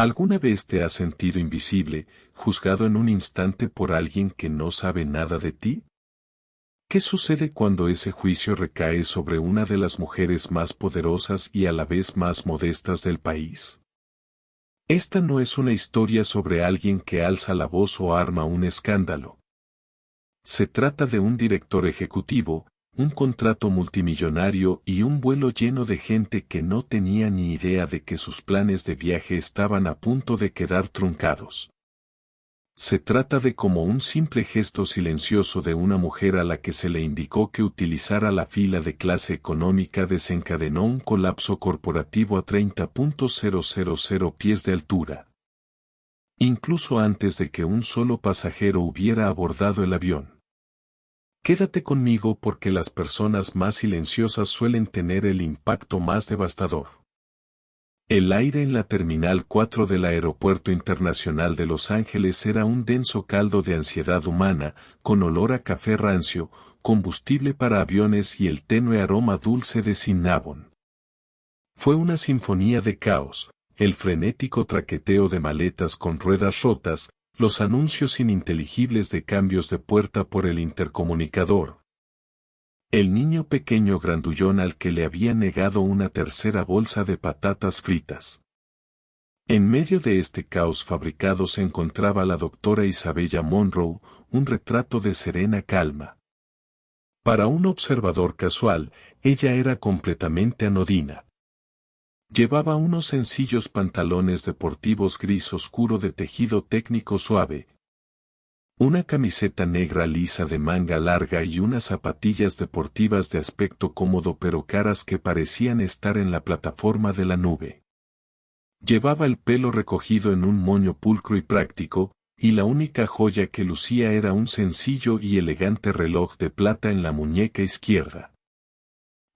¿Alguna vez te has sentido invisible, juzgado en un instante por alguien que no sabe nada de ti? ¿Qué sucede cuando ese juicio recae sobre una de las mujeres más poderosas y a la vez más modestas del país? Esta no es una historia sobre alguien que alza la voz o arma un escándalo. Se trata de un director ejecutivo, un contrato multimillonario y un vuelo lleno de gente que no tenía ni idea de que sus planes de viaje estaban a punto de quedar truncados. Se trata de como un simple gesto silencioso de una mujer a la que se le indicó que utilizara la fila de clase económica desencadenó un colapso corporativo a 30.000 pies de altura. Incluso antes de que un solo pasajero hubiera abordado el avión. Quédate conmigo porque las personas más silenciosas suelen tener el impacto más devastador. El aire en la Terminal 4 del Aeropuerto Internacional de Los Ángeles era un denso caldo de ansiedad humana, con olor a café rancio, combustible para aviones y el tenue aroma dulce de cinnamon. Fue una sinfonía de caos, el frenético traqueteo de maletas con ruedas rotas, los anuncios ininteligibles de cambios de puerta por el intercomunicador. El niño pequeño grandullón al que le había negado una tercera bolsa de patatas fritas. En medio de este caos fabricado se encontraba la doctora Isabella Monroe, un retrato de serena calma. Para un observador casual, ella era completamente anodina. Llevaba unos sencillos pantalones deportivos gris oscuro de tejido técnico suave, una camiseta negra lisa de manga larga y unas zapatillas deportivas de aspecto cómodo pero caras que parecían estar en la plataforma de la nube. Llevaba el pelo recogido en un moño pulcro y práctico, y la única joya que lucía era un sencillo y elegante reloj de plata en la muñeca izquierda.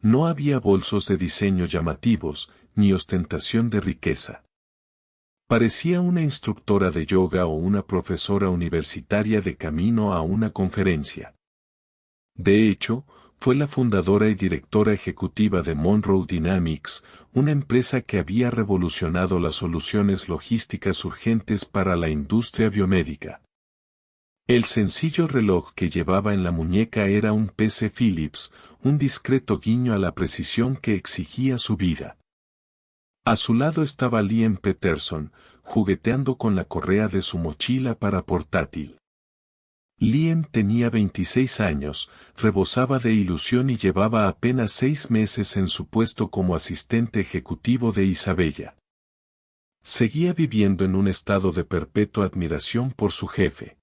No había bolsos de diseño llamativos, ni ostentación de riqueza. Parecía una instructora de yoga o una profesora universitaria de camino a una conferencia. De hecho, fue la fundadora y directora ejecutiva de Monroe Dynamics, una empresa que había revolucionado las soluciones logísticas urgentes para la industria biomédica. El sencillo reloj que llevaba en la muñeca era un PC Philips, un discreto guiño a la precisión que exigía su vida. A su lado estaba Liam Peterson, jugueteando con la correa de su mochila para portátil. Liam tenía 26 años, rebosaba de ilusión y llevaba apenas 6 meses en su puesto como asistente ejecutivo de Isabella. Seguía viviendo en un estado de perpetua admiración por su jefe.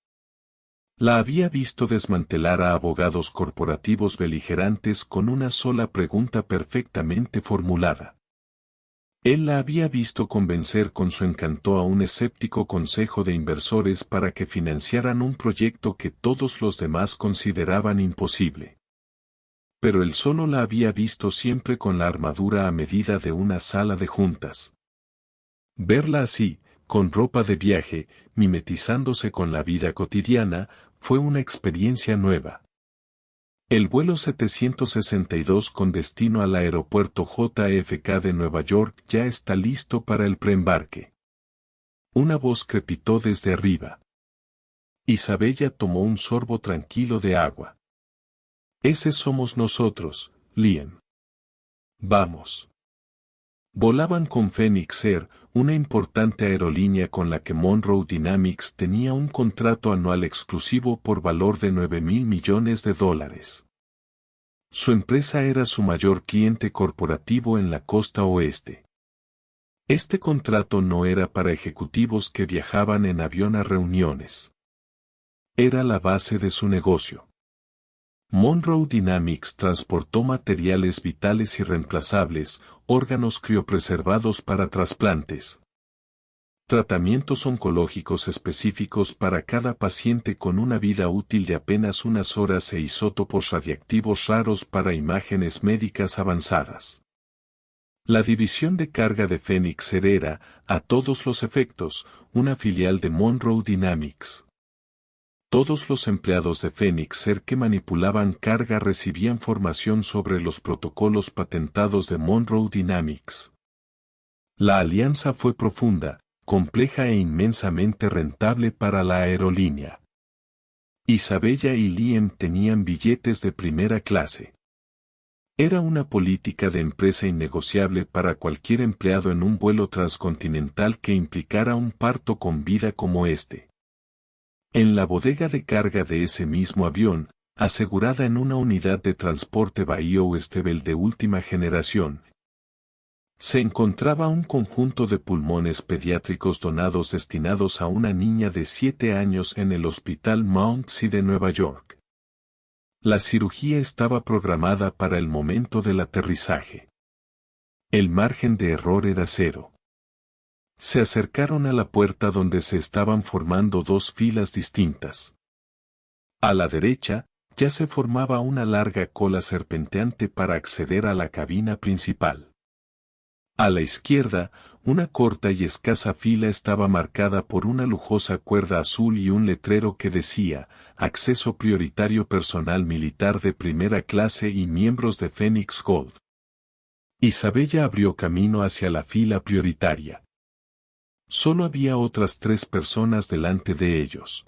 La había visto desmantelar a abogados corporativos beligerantes con una sola pregunta perfectamente formulada. Él la había visto convencer con su encanto a un escéptico consejo de inversores para que financiaran un proyecto que todos los demás consideraban imposible. Pero él solo la había visto siempre con la armadura a medida de una sala de juntas. Verla así, con ropa de viaje, mimetizándose con la vida cotidiana, fue una experiencia nueva. El vuelo 762 con destino al aeropuerto JFK de Nueva York ya está listo para el preembarque. Una voz crepitó desde arriba. Isabella tomó un sorbo tranquilo de agua. Ese somos nosotros, Liam. Vamos. Volaban con Phoenix Air, una importante aerolínea con la que Monroe Dynamics tenía un contrato anual exclusivo por valor de $9.000 millones. Su empresa era su mayor cliente corporativo en la costa oeste. Este contrato no era para ejecutivos que viajaban en avión a reuniones. Era la base de su negocio. Monroe Dynamics transportó materiales vitales y reemplazables, órganos criopreservados para trasplantes. Tratamientos oncológicos específicos para cada paciente con una vida útil de apenas unas horas e isótopos radiactivos raros para imágenes médicas avanzadas. La división de carga de Phoenix Air era, a todos los efectos, una filial de Monroe Dynamics. Todos los empleados de Phoenix Air que manipulaban carga recibían formación sobre los protocolos patentados de Monroe Dynamics. La alianza fue profunda, compleja e inmensamente rentable para la aerolínea. Isabella y Liam tenían billetes de primera clase. Era una política de empresa innegociable para cualquier empleado en un vuelo transcontinental que implicara un parto con vida como este. En la bodega de carga de ese mismo avión, asegurada en una unidad de transporte Bahía Westebel de última generación, se encontraba un conjunto de pulmones pediátricos donados destinados a una niña de 7 años en el Hospital Mount Sinai de Nueva York. La cirugía estaba programada para el momento del aterrizaje. El margen de error era cero. Se acercaron a la puerta donde se estaban formando dos filas distintas. A la derecha, ya se formaba una larga cola serpenteante para acceder a la cabina principal. A la izquierda, una corta y escasa fila estaba marcada por una lujosa cuerda azul y un letrero que decía, acceso prioritario personal militar de primera clase y miembros de Phoenix Gold. Isabella abrió camino hacia la fila prioritaria. Solo había otras 3 personas delante de ellos.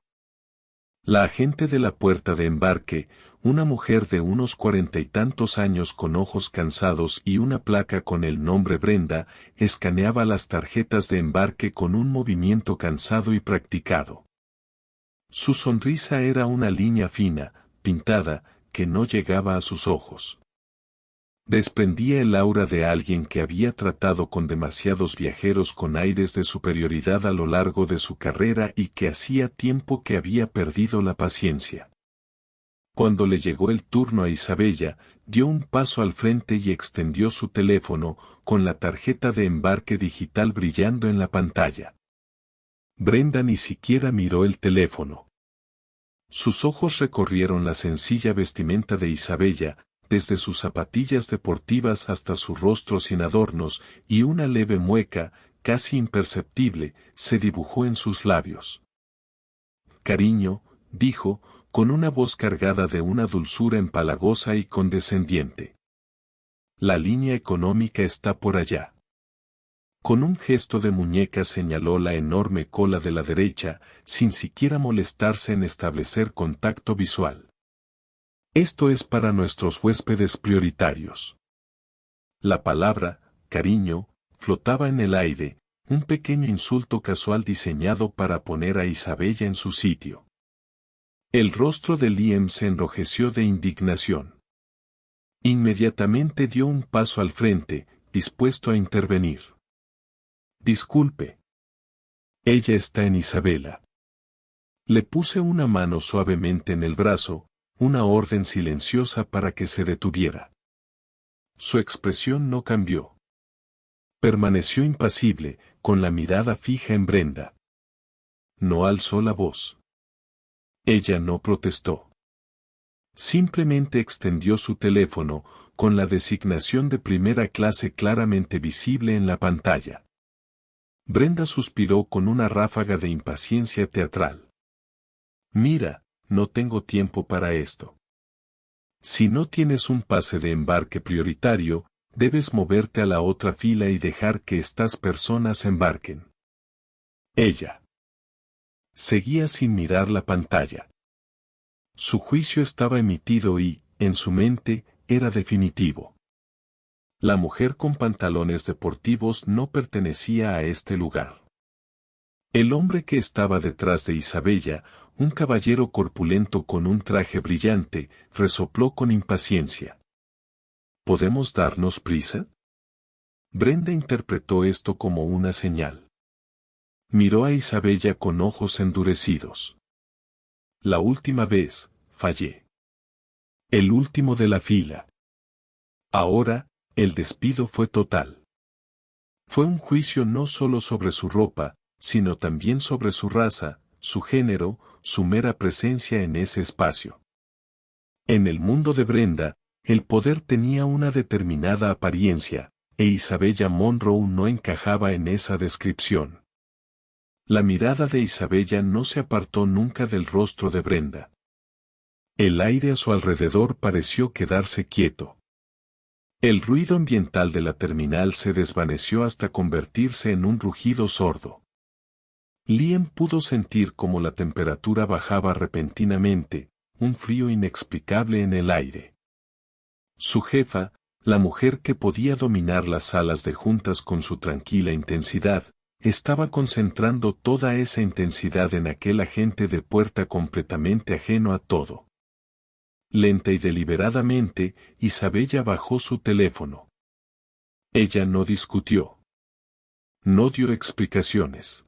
La agente de la puerta de embarque, una mujer de unos 40 y tantos años con ojos cansados y una placa con el nombre Brenda, escaneaba las tarjetas de embarque con un movimiento cansado y practicado. Su sonrisa era una línea fina, pintada, que no llegaba a sus ojos. Desprendía el aura de alguien que había tratado con demasiados viajeros con aires de superioridad a lo largo de su carrera y que hacía tiempo que había perdido la paciencia. Cuando le llegó el turno a Isabella, dio un paso al frente y extendió su teléfono, con la tarjeta de embarque digital brillando en la pantalla. Brenda ni siquiera miró el teléfono. Sus ojos recorrieron la sencilla vestimenta de Isabella, desde sus zapatillas deportivas hasta su rostro sin adornos, y una leve mueca, casi imperceptible, se dibujó en sus labios. Cariño, dijo, con una voz cargada de una dulzura empalagosa y condescendiente. La línea económica está por allá. Con un gesto de muñeca señaló la enorme cola de la derecha, sin siquiera molestarse en establecer contacto visual. Esto es para nuestros huéspedes prioritarios. La palabra, cariño, flotaba en el aire, un pequeño insulto casual diseñado para poner a Isabella en su sitio. El rostro de Liam se enrojeció de indignación. Inmediatamente dio un paso al frente, dispuesto a intervenir. Disculpe. Ella está en Isabella. Le puse una mano suavemente en el brazo, una orden silenciosa para que se detuviera. Su expresión no cambió. Permaneció impasible, con la mirada fija en Brenda. No alzó la voz. Ella no protestó. Simplemente extendió su teléfono, con la designación de primera clase claramente visible en la pantalla. Brenda suspiró con una ráfaga de impaciencia teatral. Mira, no tengo tiempo para esto. Si no tienes un pase de embarque prioritario, debes moverte a la otra fila y dejar que estas personas embarquen. Ella seguía sin mirar la pantalla. Su juicio estaba emitido y, en su mente, era definitivo. La mujer con pantalones deportivos no pertenecía a este lugar. El hombre que estaba detrás de Isabella, un caballero corpulento con un traje brillante, resopló con impaciencia. ¿Podemos darnos prisa? Brenda interpretó esto como una señal. Miró a Isabella con ojos endurecidos. La última vez, fallé. El último de la fila. Ahora, el despido fue total. Fue un juicio no solo sobre su ropa, sino también sobre su raza, su género, su mera presencia en ese espacio. En el mundo de Brenda, el poder tenía una determinada apariencia, e Isabella Monroe no encajaba en esa descripción. La mirada de Isabella no se apartó nunca del rostro de Brenda. El aire a su alrededor pareció quedarse quieto. El ruido ambiental de la terminal se desvaneció hasta convertirse en un rugido sordo. Liam pudo sentir cómo la temperatura bajaba repentinamente, un frío inexplicable en el aire. Su jefa, la mujer que podía dominar las salas de juntas con su tranquila intensidad, estaba concentrando toda esa intensidad en aquel agente de puerta completamente ajeno a todo. Lenta y deliberadamente, Isabella bajó su teléfono. Ella no discutió. No dio explicaciones.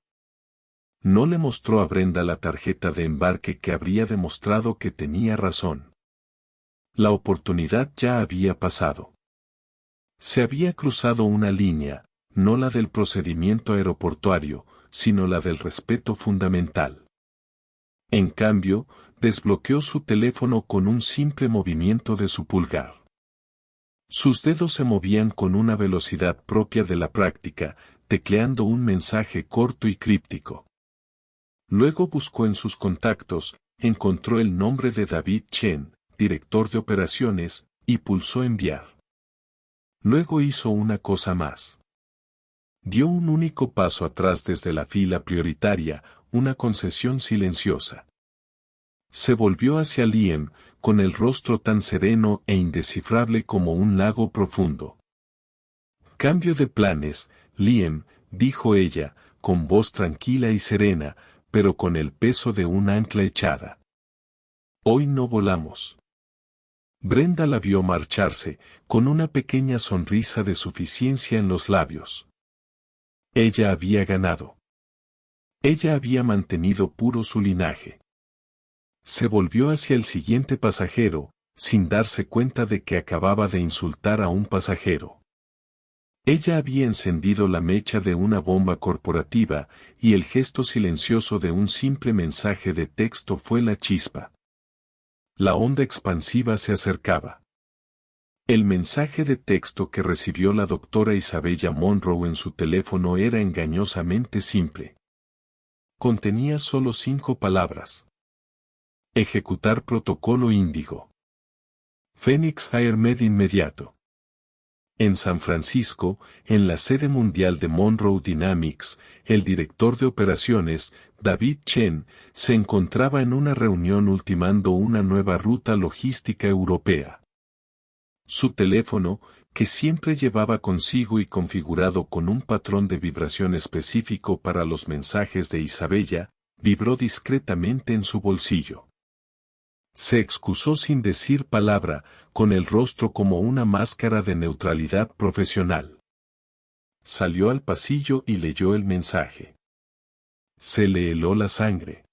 No le mostró a Brenda la tarjeta de embarque que habría demostrado que tenía razón. La oportunidad ya había pasado. Se había cruzado una línea, no la del procedimiento aeroportuario, sino la del respeto fundamental. En cambio, desbloqueó su teléfono con un simple movimiento de su pulgar. Sus dedos se movían con una velocidad propia de la práctica, tecleando un mensaje corto y críptico. Luego buscó en sus contactos, encontró el nombre de David Chen, director de operaciones, y pulsó enviar. Luego hizo una cosa más. Dio un único paso atrás desde la fila prioritaria, una concesión silenciosa. Se volvió hacia Liam, con el rostro tan sereno e indescifrable como un lago profundo. Cambio de planes, Liam, dijo ella, con voz tranquila y serena, pero con el peso de un ancla echada. Hoy no volamos. Brenda la vio marcharse, con una pequeña sonrisa de suficiencia en los labios. Ella había ganado. Ella había mantenido puro su linaje. Se volvió hacia el siguiente pasajero, sin darse cuenta de que acababa de insultar a un pasajero. Ella había encendido la mecha de una bomba corporativa, y el gesto silencioso de un simple mensaje de texto fue la chispa. La onda expansiva se acercaba. El mensaje de texto que recibió la doctora Isabella Monroe en su teléfono era engañosamente simple. Contenía solo 5 palabras. Ejecutar protocolo índigo. Phoenix AirMed inmediato. En San Francisco, en la sede mundial de Monroe Dynamics, el director de operaciones, David Chen, se encontraba en una reunión ultimando una nueva ruta logística europea. Su teléfono, que siempre llevaba consigo y configurado con un patrón de vibración específico para los mensajes de Isabella, vibró discretamente en su bolsillo. Se excusó sin decir palabra, con el rostro como una máscara de neutralidad profesional. Salió al pasillo y leyó el mensaje. Se le heló la sangre.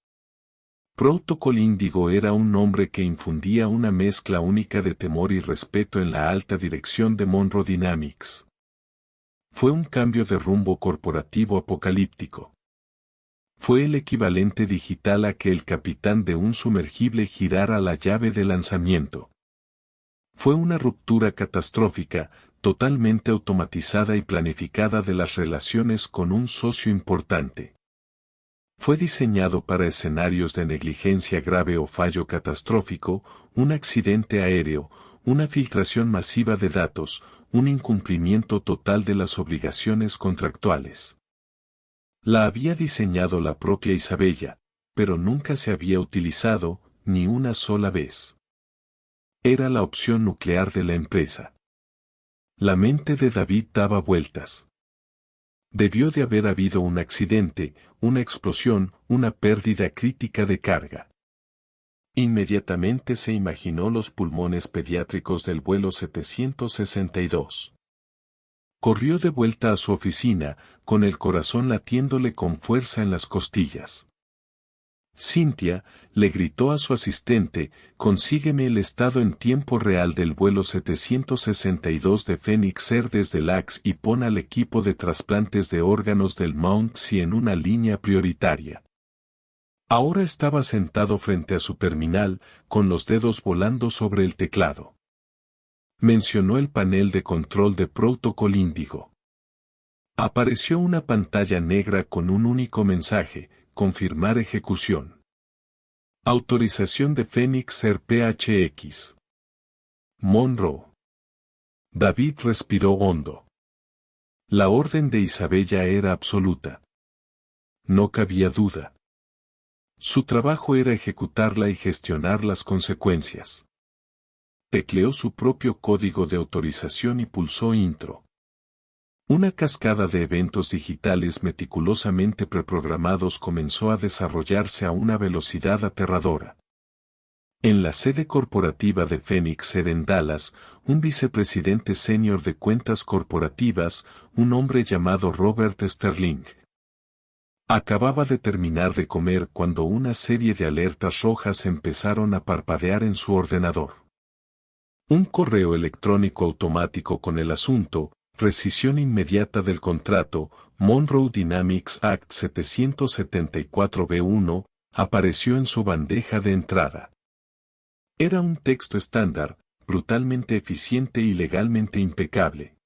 Protocol Índigo era un nombre que infundía una mezcla única de temor y respeto en la alta dirección de Monroe Dynamics. Fue un cambio de rumbo corporativo apocalíptico. Fue el equivalente digital a que el capitán de un sumergible girara la llave de lanzamiento. Fue una ruptura catastrófica, totalmente automatizada y planificada de las relaciones con un socio importante. Fue diseñado para escenarios de negligencia grave o fallo catastrófico, un accidente aéreo, una filtración masiva de datos, un incumplimiento total de las obligaciones contractuales. La había diseñado la propia Isabella, pero nunca se había utilizado, ni una sola vez. Era la opción nuclear de la empresa. La mente de David daba vueltas. Debió de haber habido un accidente, una explosión, una pérdida crítica de carga. Inmediatamente se imaginó los pulmones pediátricos del vuelo 762. Corrió de vuelta a su oficina, con el corazón latiéndole con fuerza en las costillas. Cynthia, le gritó a su asistente, consígueme el estado en tiempo real del vuelo 762 de Phoenix Air desde LAX y pon al equipo de trasplantes de órganos del Mount Si en una línea prioritaria. Ahora estaba sentado frente a su terminal, con los dedos volando sobre el teclado. Mencionó el panel de control de Protocol Índigo. Apareció una pantalla negra con un único mensaje: confirmar ejecución. Autorización de Phoenix Air PHX. Monroe. David respiró hondo. La orden de Isabella era absoluta. No cabía duda. Su trabajo era ejecutarla y gestionar las consecuencias. Tecleó su propio código de autorización y pulsó Intro. Una cascada de eventos digitales meticulosamente preprogramados comenzó a desarrollarse a una velocidad aterradora. En la sede corporativa de Phoenix Air en Dallas, un vicepresidente senior de cuentas corporativas, un hombre llamado Robert Sterling, acababa de terminar de comer cuando una serie de alertas rojas empezaron a parpadear en su ordenador. Un correo electrónico automático con el asunto, rescisión inmediata del contrato, Monroe Dynamics Act 774b1, apareció en su bandeja de entrada. Era un texto estándar, brutalmente eficiente y legalmente impecable,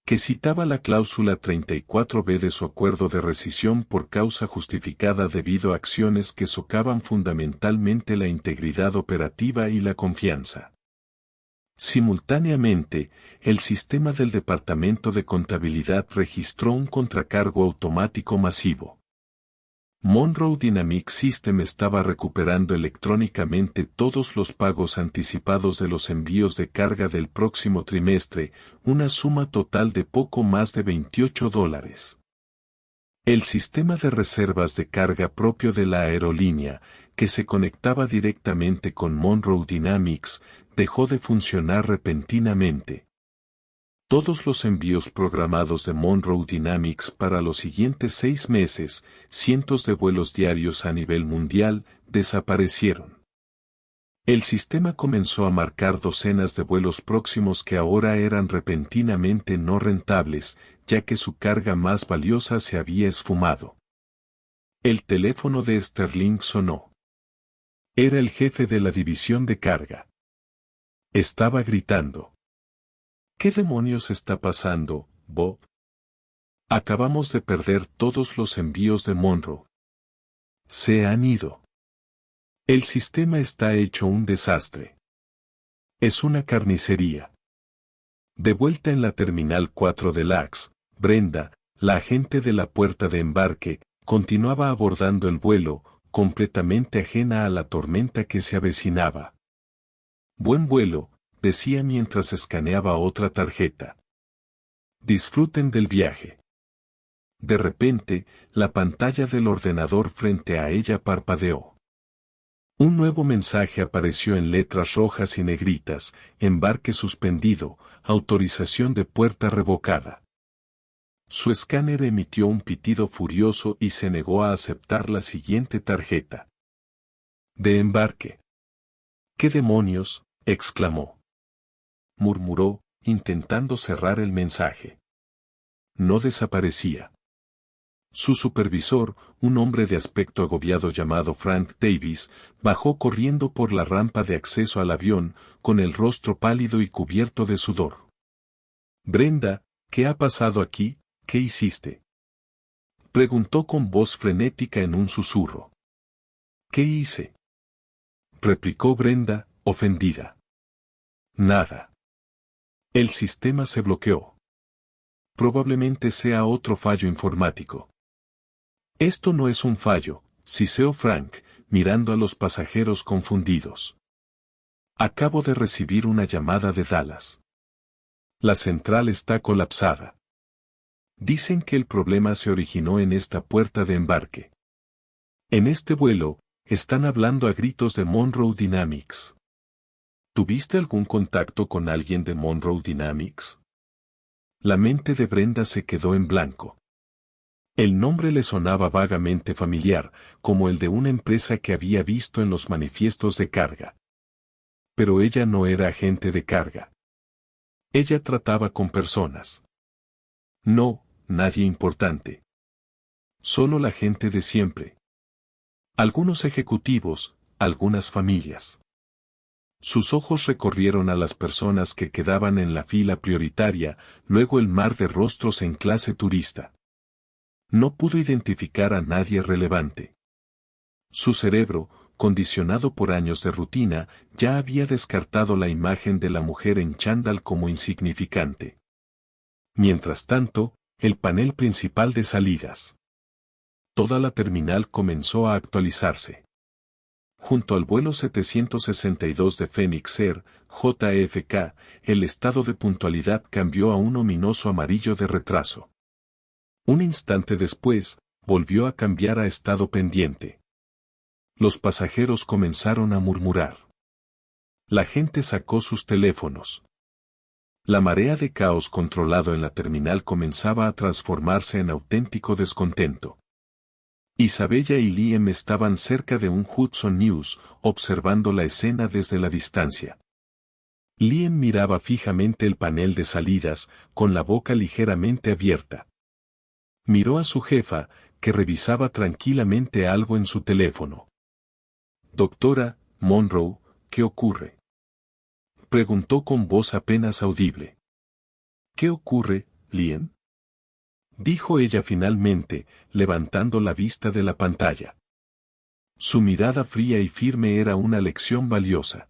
que citaba la cláusula 34b de su acuerdo de rescisión por causa justificada debido a acciones que socavan fundamentalmente la integridad operativa y la confianza. Simultáneamente, el sistema del Departamento de Contabilidad registró un contracargo automático masivo. Monroe Dynamics System estaba recuperando electrónicamente todos los pagos anticipados de los envíos de carga del próximo trimestre, una suma total de poco más de $28. El sistema de reservas de carga propio de la aerolínea, que se conectaba directamente con Monroe Dynamics, dejó de funcionar repentinamente. Todos los envíos programados de Monroe Dynamics para los siguientes 6 meses, cientos de vuelos diarios a nivel mundial, desaparecieron. El sistema comenzó a marcar docenas de vuelos próximos que ahora eran repentinamente no rentables, ya que su carga más valiosa se había esfumado. El teléfono de Sterling sonó. Era el jefe de la división de carga. Estaba gritando. ¿Qué demonios está pasando, Bob? Acabamos de perder todos los envíos de Monroe. Se han ido. El sistema está hecho un desastre. Es una carnicería. De vuelta en la Terminal 4 de LAX, Brenda, la agente de la puerta de embarque, continuaba abordando el vuelo, completamente ajena a la tormenta que se avecinaba. Buen vuelo, decía mientras escaneaba otra tarjeta. Disfruten del viaje. De repente, la pantalla del ordenador frente a ella parpadeó. Un nuevo mensaje apareció en letras rojas y negritas: embarque suspendido, autorización de puerta revocada. Su escáner emitió un pitido furioso y se negó a aceptar la siguiente tarjeta. De embarque. ¿Qué demonios?, exclamó. Murmuró, intentando cerrar el mensaje. No desaparecía. Su supervisor, un hombre de aspecto agobiado llamado Frank Davis, bajó corriendo por la rampa de acceso al avión, con el rostro pálido y cubierto de sudor. Brenda, ¿qué ha pasado aquí? ¿Qué hiciste?, preguntó con voz frenética en un susurro. ¿Qué hice?, replicó Brenda, ofendida. Nada. El sistema se bloqueó. Probablemente sea otro fallo informático. Esto no es un fallo, siseó Frank, mirando a los pasajeros confundidos. Acabo de recibir una llamada de Dallas. La central está colapsada. Dicen que el problema se originó en esta puerta de embarque. En este vuelo, están hablando a gritos de Monroe Dynamics. ¿Tuviste algún contacto con alguien de Monroe Dynamics? La mente de Brenda se quedó en blanco. El nombre le sonaba vagamente familiar, como el de una empresa que había visto en los manifiestos de carga. Pero ella no era agente de carga. Ella trataba con personas. No, nadie importante. Solo la gente de siempre. Algunos ejecutivos, algunas familias. Sus ojos recorrieron a las personas que quedaban en la fila prioritaria, luego el mar de rostros en clase turista. No pudo identificar a nadie relevante. Su cerebro, condicionado por años de rutina, ya había descartado la imagen de la mujer en chándal como insignificante. Mientras tanto, el panel principal de salidas. toda la terminal comenzó a actualizarse. Junto al vuelo 762 de Phoenix Air, JFK, el estado de puntualidad cambió a un ominoso amarillo de retraso. Un instante después, volvió a cambiar a estado pendiente. Los pasajeros comenzaron a murmurar. La gente sacó sus teléfonos. La marea de caos controlado en la terminal comenzaba a transformarse en auténtico descontento. Isabella y Liam estaban cerca de un Hudson News, observando la escena desde la distancia. Liam miraba fijamente el panel de salidas, con la boca ligeramente abierta. Miró a su jefa, que revisaba tranquilamente algo en su teléfono. «Doctora Monroe, ¿qué ocurre?», preguntó con voz apenas audible. «¿Qué ocurre, Liam?», dijo ella finalmente, levantando la vista de la pantalla. Su mirada fría y firme era una lección valiosa.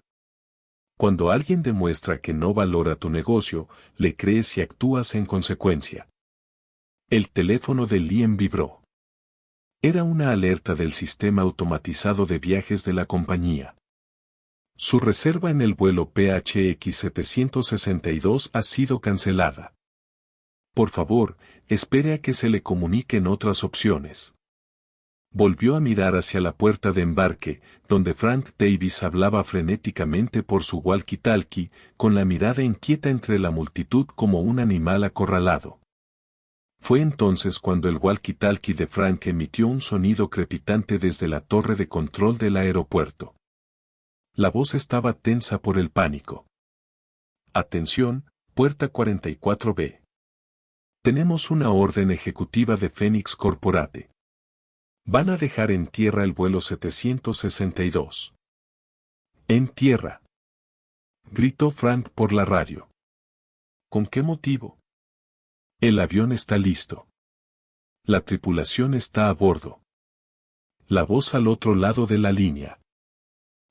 Cuando alguien demuestra que no valora tu negocio, le crees y actúas en consecuencia. El teléfono de Liam vibró. Era una alerta del sistema automatizado de viajes de la compañía. Su reserva en el vuelo PHX 762 ha sido cancelada. Por favor, espere a que se le comuniquen otras opciones. Volvió a mirar hacia la puerta de embarque, donde Frank Davis hablaba frenéticamente por su walkie-talkie, con la mirada inquieta entre la multitud como un animal acorralado. Fue entonces cuando el walkie-talkie de Frank emitió un sonido crepitante desde la torre de control del aeropuerto. La voz estaba tensa por el pánico. «Atención, puerta 44B. Tenemos una orden ejecutiva de Phoenix Corporate. Van a dejar en tierra el vuelo 762. «¿En tierra?», gritó Frank por la radio. «¿Con qué motivo?». «El avión está listo. La tripulación está a bordo». La voz al otro lado de la línea.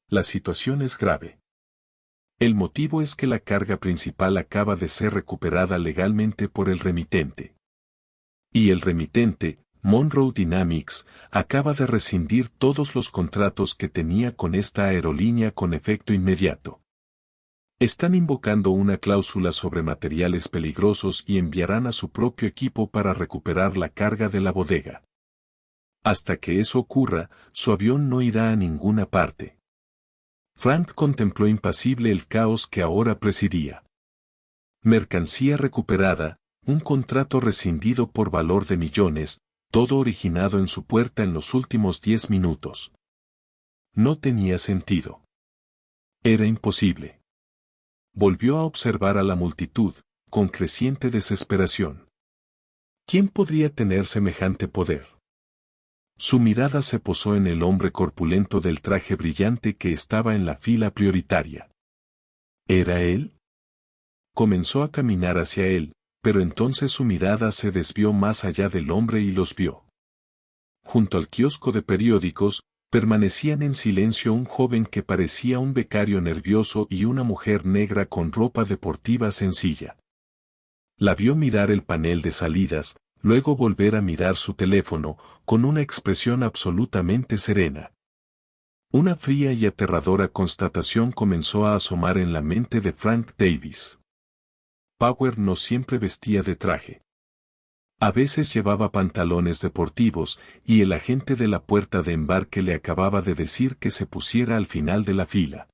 «La situación es grave. El motivo es que la carga principal acaba de ser recuperada legalmente por el remitente. Y el remitente, Monroe Dynamics, acaba de rescindir todos los contratos que tenía con esta aerolínea con efecto inmediato. Están invocando una cláusula sobre materiales peligrosos y enviarán a su propio equipo para recuperar la carga de la bodega. Hasta que eso ocurra, su avión no irá a ninguna parte». Frank contempló impasible el caos que ahora presidía. Mercancía recuperada, un contrato rescindido por valor de millones, todo originado en su puerta en los últimos 10 minutos. No tenía sentido. Era imposible. Volvió a observar a la multitud, con creciente desesperación. ¿Quién podría tener semejante poder? Su mirada se posó en el hombre corpulento del traje brillante que estaba en la fila prioritaria. ¿Era él? Comenzó a caminar hacia él, pero entonces su mirada se desvió más allá del hombre y los vio. Junto al kiosco de periódicos, permanecían en silencio un joven que parecía un becario nervioso y una mujer negra con ropa deportiva sencilla. La vio mirar el panel de salidas, luego volver a mirar su teléfono, con una expresión absolutamente serena. Una fría y aterradora constatación comenzó a asomar en la mente de Frank Davis. Power no siempre vestía de traje. A veces llevaba pantalones deportivos, y el agente de la puerta de embarque le acababa de decir que se pusiera al final de la fila.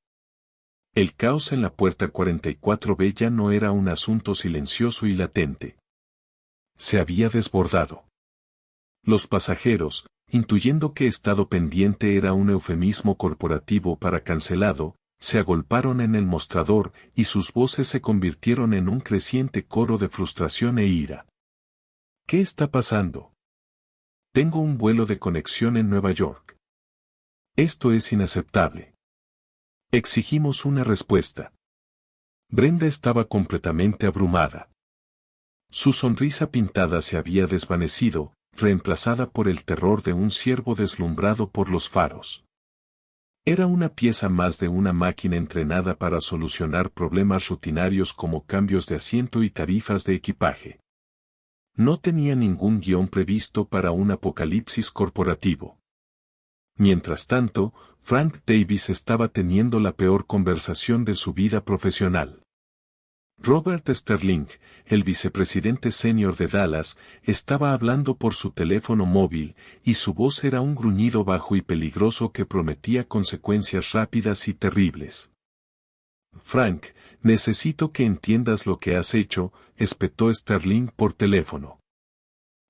El caos en la puerta 44B ya no era un asunto silencioso y latente. Se había desbordado. Los pasajeros, intuyendo que estado pendiente era un eufemismo corporativo para cancelado, se agolparon en el mostrador y sus voces se convirtieron en un creciente coro de frustración e ira. ¿Qué está pasando? Tengo un vuelo de conexión en Nueva York. Esto es inaceptable. Exigimos una respuesta. Brenda estaba completamente abrumada. Su sonrisa pintada se había desvanecido, reemplazada por el terror de un ciervo deslumbrado por los faros. Era una pieza más de una máquina entrenada para solucionar problemas rutinarios como cambios de asiento y tarifas de equipaje. No tenía ningún guión previsto para un apocalipsis corporativo. Mientras tanto, Frank Davis estaba teniendo la peor conversación de su vida profesional. Robert Sterling, el vicepresidente senior de Dallas, estaba hablando por su teléfono móvil, y su voz era un gruñido bajo y peligroso que prometía consecuencias rápidas y terribles. Frank, necesito que entiendas lo que has hecho, espetó Sterling por teléfono.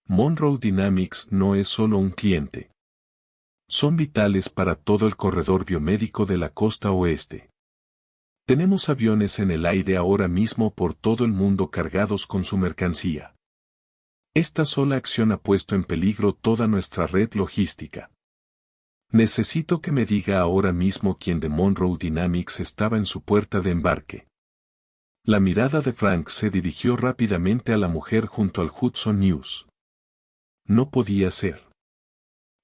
Monroe Dynamics no es solo un cliente. Son vitales para todo el corredor biomédico de la costa oeste. Tenemos aviones en el aire ahora mismo por todo el mundo cargados con su mercancía. Esta sola acción ha puesto en peligro toda nuestra red logística. Necesito que me diga ahora mismo quién de Monroe Dynamics estaba en su puerta de embarque. La mirada de Frank se dirigió rápidamente a la mujer junto al Hudson News. No podía ser.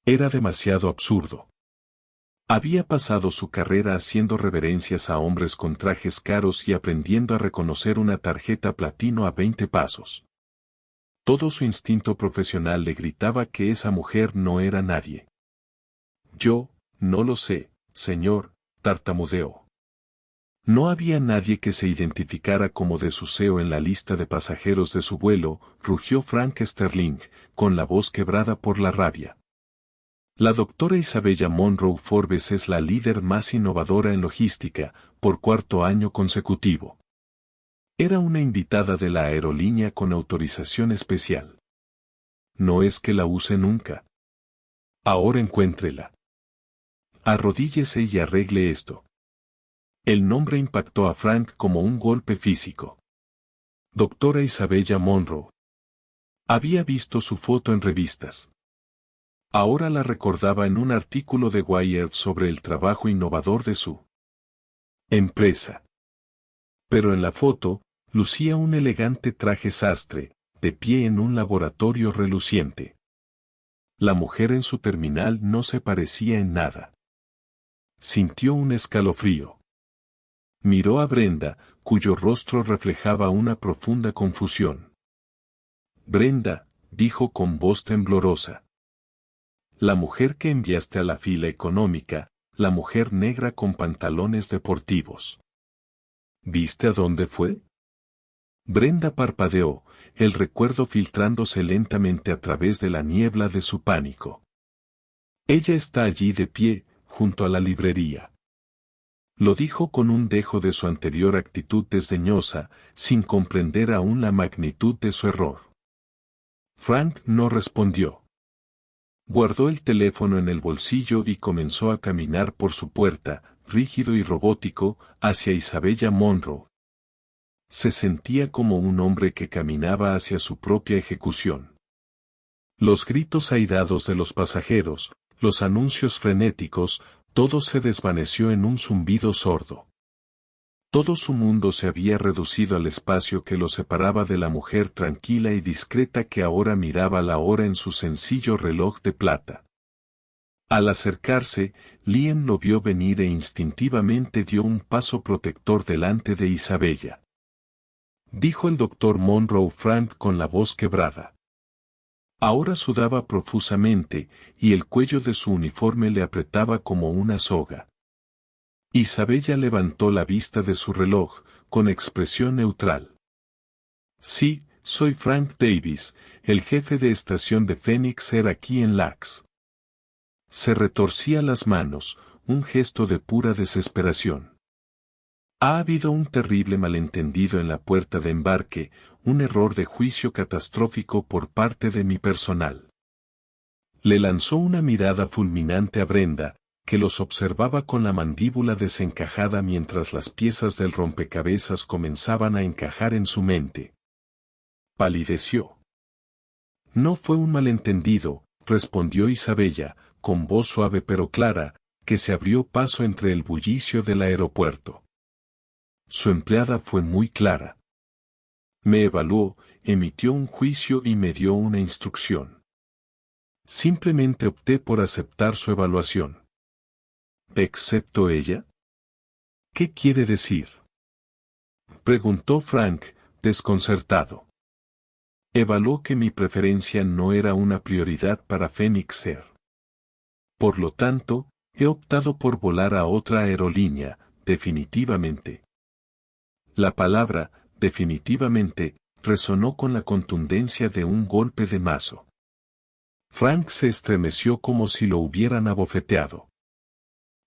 Era demasiado absurdo. Había pasado su carrera haciendo reverencias a hombres con trajes caros y aprendiendo a reconocer una tarjeta platino a 20 pasos. Todo su instinto profesional le gritaba que esa mujer no era nadie. Yo, no lo sé, señor, tartamudeó. No había nadie que se identificara como de su CEO en la lista de pasajeros de su vuelo, rugió Frank Sterling, con la voz quebrada por la rabia. La doctora Isabella Monroe Forbes es la líder más innovadora en logística, por cuarto año consecutivo. Era una invitada de la aerolínea con autorización especial. No es que la use nunca. Ahora encuéntrela. Arrodíllese y arregle esto. El nombre impactó a Frank como un golpe físico. Doctora Isabella Monroe. Había visto su foto en revistas. Ahora la recordaba en un artículo de Wired sobre el trabajo innovador de su empresa. Pero en la foto, lucía un elegante traje sastre, de pie en un laboratorio reluciente. La mujer en su terminal no se parecía en nada. Sintió un escalofrío. Miró a Brenda, cuyo rostro reflejaba una profunda confusión. Brenda, dijo con voz temblorosa. La mujer que enviaste a la fila económica, la mujer negra con pantalones deportivos. ¿Viste a dónde fue? Brenda parpadeó, el recuerdo filtrándose lentamente a través de la niebla de su pánico. Ella está allí de pie, junto a la librería. Lo dijo con un dejo de su anterior actitud desdeñosa, sin comprender aún la magnitud de su error. Frank no respondió. Guardó el teléfono en el bolsillo y comenzó a caminar por su puerta, rígido y robótico, hacia Isabella Monroe. Se sentía como un hombre que caminaba hacia su propia ejecución. Los gritos airados de los pasajeros, los anuncios frenéticos, todo se desvaneció en un zumbido sordo. Todo su mundo se había reducido al espacio que lo separaba de la mujer tranquila y discreta que ahora miraba la hora en su sencillo reloj de plata. Al acercarse, Liam lo vio venir e instintivamente dio un paso protector delante de Isabella. Dijo el doctor Monroe Frank con la voz quebrada. Ahora sudaba profusamente, y el cuello de su uniforme le apretaba como una soga. Isabella levantó la vista de su reloj, con expresión neutral. Sí, soy Frank Davis, el jefe de estación de Phoenix Air aquí en Lax. Se retorcía las manos, un gesto de pura desesperación. Ha habido un terrible malentendido en la puerta de embarque, un error de juicio catastrófico por parte de mi personal. Le lanzó una mirada fulminante a Brenda, que los observaba con la mandíbula desencajada mientras las piezas del rompecabezas comenzaban a encajar en su mente. Palideció. No fue un malentendido, respondió Isabella, con voz suave pero clara, que se abrió paso entre el bullicio del aeropuerto. Su empleada fue muy clara. Me evaluó, emitió un juicio y me dio una instrucción. Simplemente opté por aceptar su evaluación. ¿Excepto ella? ¿Qué quiere decir? Preguntó Frank, desconcertado. Evaluó que mi preferencia no era una prioridad para Phoenix Air. Por lo tanto, he optado por volar a otra aerolínea, definitivamente. La palabra, definitivamente, resonó con la contundencia de un golpe de mazo. Frank se estremeció como si lo hubieran abofeteado.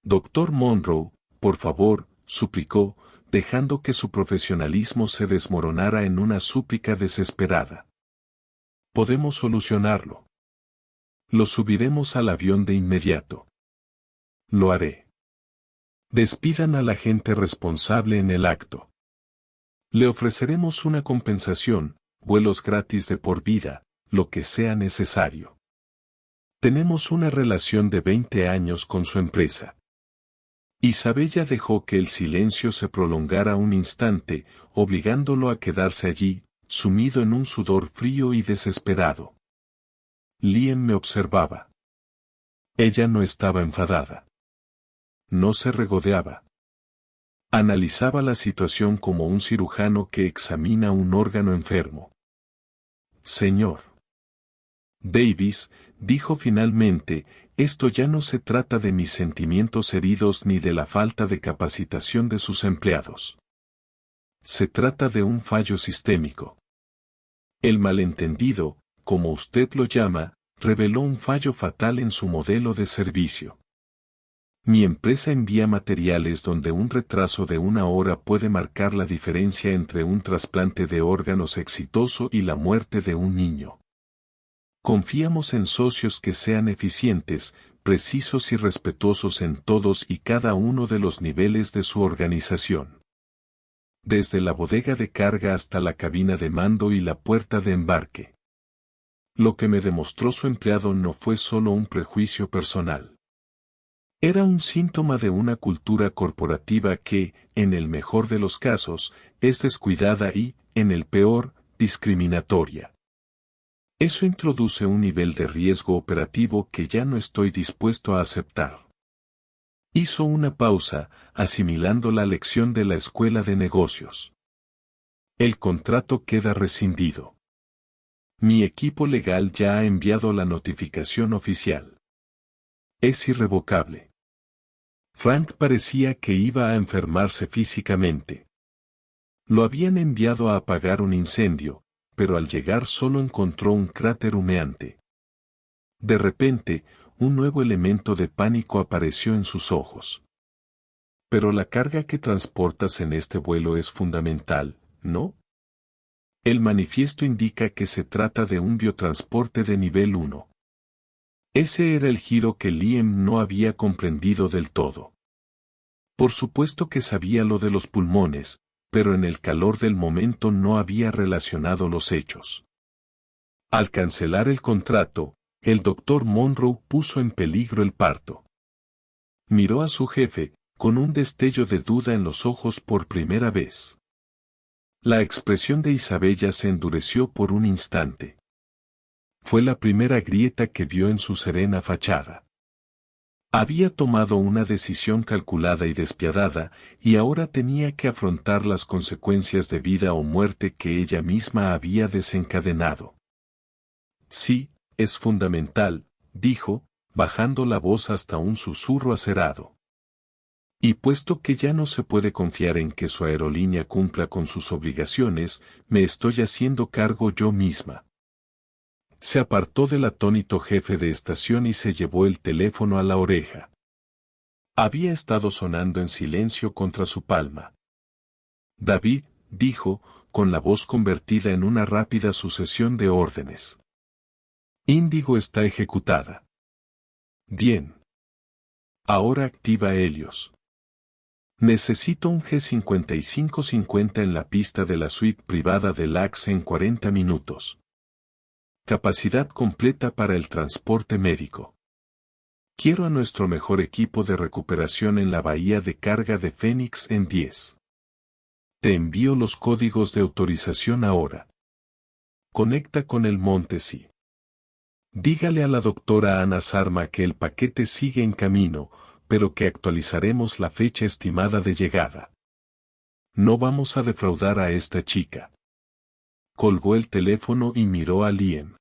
Doctor Monroe, por favor, suplicó, dejando que su profesionalismo se desmoronara en una súplica desesperada. Podemos solucionarlo. Lo subiremos al avión de inmediato. Lo haré. Despidan al agente responsable en el acto. Le ofreceremos una compensación, vuelos gratis de por vida, lo que sea necesario. Tenemos una relación de 20 años con su empresa. Isabella dejó que el silencio se prolongara un instante, obligándolo a quedarse allí, sumido en un sudor frío y desesperado. Liam me observaba. Ella no estaba enfadada. No se regodeaba. Analizaba la situación como un cirujano que examina un órgano enfermo. Señor Davis, dijo finalmente, esto ya no se trata de mis sentimientos heridos ni de la falta de capacitación de sus empleados. Se trata de un fallo sistémico. El malentendido, como usted lo llama, reveló un fallo fatal en su modelo de servicio. Mi empresa envía materiales donde un retraso de 1 hora puede marcar la diferencia entre un trasplante de órganos exitoso y la muerte de un niño. Confiamos en socios que sean eficientes, precisos y respetuosos en todos y cada uno de los niveles de su organización. Desde la bodega de carga hasta la cabina de mando y la puerta de embarque. Lo que me demostró su empleado no fue solo un prejuicio personal. Era un síntoma de una cultura corporativa que, en el mejor de los casos, es descuidada y, en el peor, discriminatoria. Eso introduce un nivel de riesgo operativo que ya no estoy dispuesto a aceptar. Hizo una pausa, asimilando la lección de la escuela de negocios. El contrato queda rescindido. Mi equipo legal ya ha enviado la notificación oficial. Es irrevocable. Frank parecía que iba a enfermarse físicamente. Lo habían enviado a apagar un incendio, pero al llegar solo encontró un cráter humeante. De repente, un nuevo elemento de pánico apareció en sus ojos. Pero la carga que transportas en este vuelo es fundamental, ¿no? El manifiesto indica que se trata de un biotransporte de nivel 1. Ese era el giro que Liam no había comprendido del todo. Por supuesto que sabía lo de los pulmones, pero en el calor del momento no había relacionado los hechos. Al cancelar el contrato, el doctor Monroe puso en peligro el parto. Miró a su jefe, con un destello de duda en los ojos por primera vez. La expresión de Isabella se endureció por un instante. Fue la primera grieta que vio en su serena fachada. Había tomado una decisión calculada y despiadada, y ahora tenía que afrontar las consecuencias de vida o muerte que ella misma había desencadenado. Sí, es fundamental, dijo, bajando la voz hasta un susurro acerado. Y puesto que ya no se puede confiar en que su aerolínea cumpla con sus obligaciones, me estoy haciendo cargo yo misma. Se apartó del atónito jefe de estación y se llevó el teléfono a la oreja. Había estado sonando en silencio contra su palma. David, dijo, con la voz convertida en una rápida sucesión de órdenes. Índigo está ejecutada. Bien. Ahora activa Helios. Necesito un G5550 en la pista de la suite privada del LAX en 40 minutos. Capacidad completa para el transporte médico. Quiero a nuestro mejor equipo de recuperación en la bahía de carga de Phoenix en 10. Te envío los códigos de autorización ahora. Conecta con el Montesi. Dígale a la doctora Ana Sarma que el paquete sigue en camino, pero que actualizaremos la fecha estimada de llegada. No vamos a defraudar a esta chica. Colgó el teléfono y miró a Liam.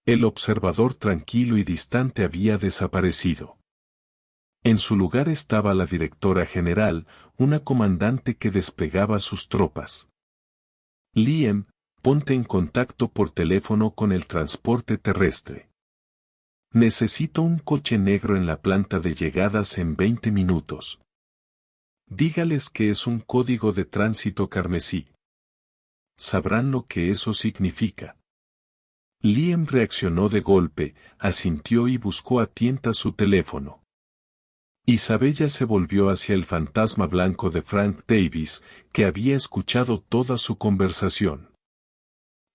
El observador tranquilo y distante había desaparecido. En su lugar estaba la directora general, una comandante que desplegaba sus tropas. Liam, ponte en contacto por teléfono con el transporte terrestre. Necesito un coche negro en la planta de llegadas en 20 minutos. Dígales que es un código de tránsito carmesí. Sabrán lo que eso significa. Liam reaccionó de golpe, asintió y buscó a tientas su teléfono. Isabella se volvió hacia el fantasma blanco de Frank Davis, que había escuchado toda su conversación.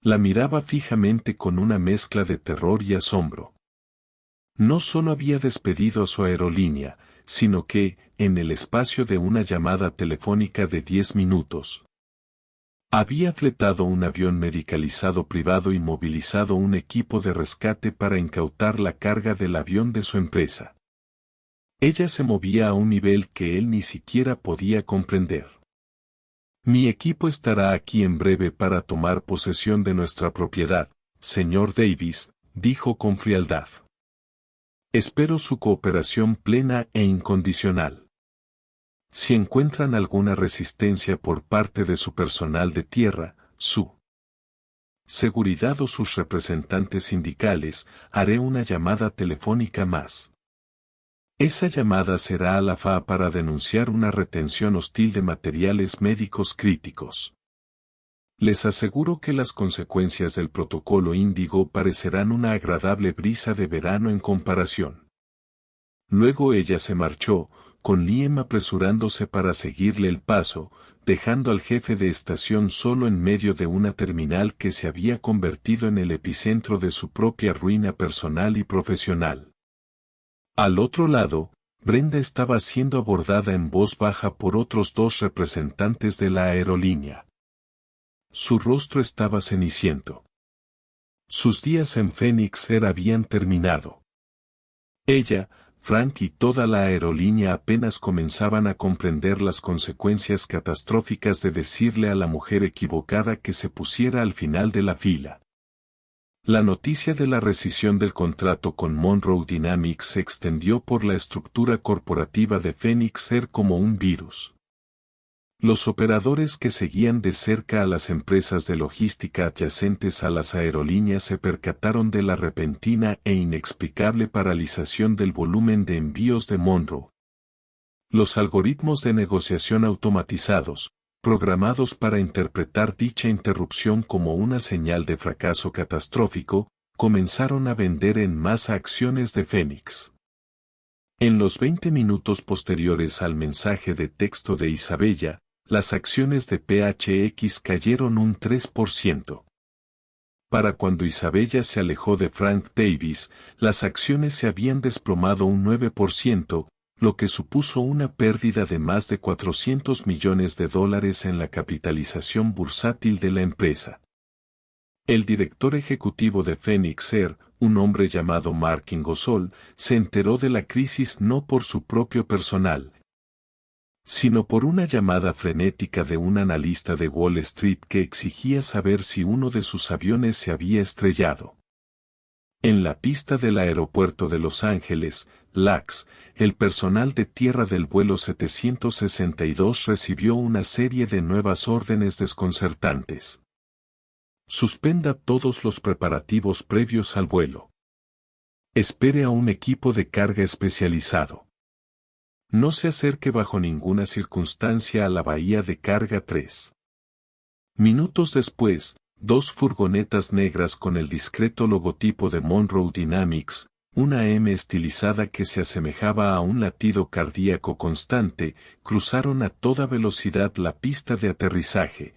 La miraba fijamente con una mezcla de terror y asombro. No solo había despedido a su aerolínea, sino que, en el espacio de una llamada telefónica de 10 minutos, había fletado un avión medicalizado privado y movilizado un equipo de rescate para incautar la carga del avión de su empresa. Ella se movía a un nivel que él ni siquiera podía comprender. Mi equipo estará aquí en breve para tomar posesión de nuestra propiedad, señor Davis, dijo con frialdad. Espero su cooperación plena e incondicional. Si encuentran alguna resistencia por parte de su personal de tierra, su seguridad o sus representantes sindicales, haré una llamada telefónica más. Esa llamada será a la FAA para denunciar una retención hostil de materiales médicos críticos. Les aseguro que las consecuencias del protocolo Índigo parecerán una agradable brisa de verano en comparación. Luego ella se marchó, con Liam apresurándose para seguirle el paso, dejando al jefe de estación solo en medio de una terminal que se había convertido en el epicentro de su propia ruina personal y profesional. Al otro lado, Brenda estaba siendo abordada en voz baja por otros dos representantes de la aerolínea. Su rostro estaba ceniciento. Sus días en Phoenix Air habían terminado. Ella, Frank y toda la aerolínea apenas comenzaban a comprender las consecuencias catastróficas de decirle a la mujer equivocada que se pusiera al final de la fila. La noticia de la rescisión del contrato con Monroe Dynamics se extendió por la estructura corporativa de Phoenix Air como un virus. Los operadores que seguían de cerca a las empresas de logística adyacentes a las aerolíneas se percataron de la repentina e inexplicable paralización del volumen de envíos de Monroe. Los algoritmos de negociación automatizados, programados para interpretar dicha interrupción como una señal de fracaso catastrófico, comenzaron a vender en masa acciones de Phoenix. En los 20 minutos posteriores al mensaje de texto de Isabella, las acciones de PHX cayeron un 3%. Para cuando Isabella se alejó de Frank Davis, las acciones se habían desplomado un 9%, lo que supuso una pérdida de más de $400 millones en la capitalización bursátil de la empresa. El director ejecutivo de Phoenix Air, un hombre llamado Mark Ingersoll, se enteró de la crisis no por su propio personal, sino por una llamada frenética de un analista de Wall Street que exigía saber si uno de sus aviones se había estrellado. En la pista del aeropuerto de Los Ángeles, LAX, el personal de tierra del vuelo 762 recibió una serie de nuevas órdenes desconcertantes. Suspenda todos los preparativos previos al vuelo. Espere a un equipo de carga especializado. No se acerque bajo ninguna circunstancia a la bahía de carga 3. Minutos después, dos furgonetas negras con el discreto logotipo de Monroe Dynamics, una M estilizada que se asemejaba a un latido cardíaco constante, cruzaron a toda velocidad la pista de aterrizaje,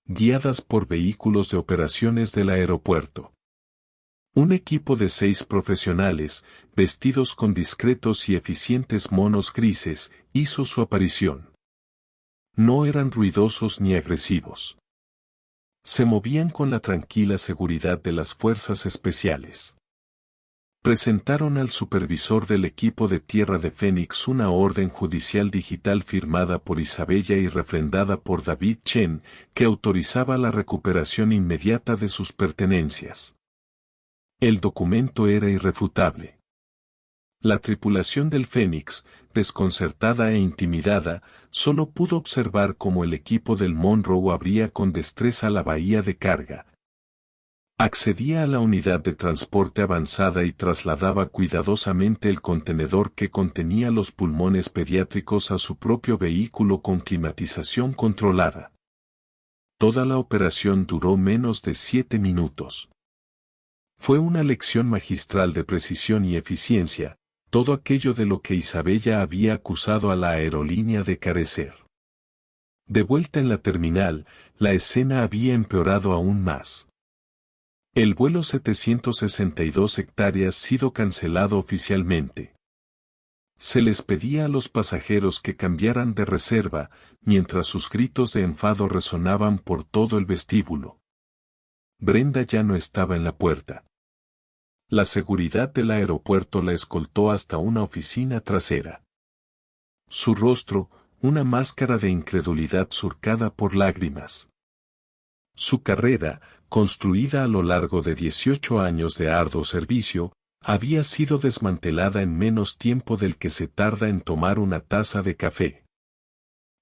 guiadas por vehículos de operaciones del aeropuerto. Un equipo de 6 profesionales, vestidos con discretos y eficientes monos grises, hizo su aparición. No eran ruidosos ni agresivos. Se movían con la tranquila seguridad de las fuerzas especiales. Presentaron al supervisor del equipo de tierra de Phoenix una orden judicial digital firmada por Isabella y refrendada por David Chen, que autorizaba la recuperación inmediata de sus pertenencias. El documento era irrefutable. La tripulación del Phoenix, desconcertada e intimidada, solo pudo observar cómo el equipo del Monroe abría con destreza la bahía de carga. Accedía a la unidad de transporte avanzada y trasladaba cuidadosamente el contenedor que contenía los pulmones pediátricos a su propio vehículo con climatización controlada. Toda la operación duró menos de 7 minutos. Fue una lección magistral de precisión y eficiencia, todo aquello de lo que Isabella había acusado a la aerolínea de carecer. De vuelta en la terminal, la escena había empeorado aún más. El vuelo 762 hectáreas sido cancelado oficialmente. Se les pedía a los pasajeros que cambiaran de reserva, mientras sus gritos de enfado resonaban por todo el vestíbulo. Brenda ya no estaba en la puerta. La seguridad del aeropuerto la escoltó hasta una oficina trasera. Su rostro, una máscara de incredulidad surcada por lágrimas. Su carrera, construida a lo largo de 18 años de arduo servicio, había sido desmantelada en menos tiempo del que se tarda en tomar una taza de café.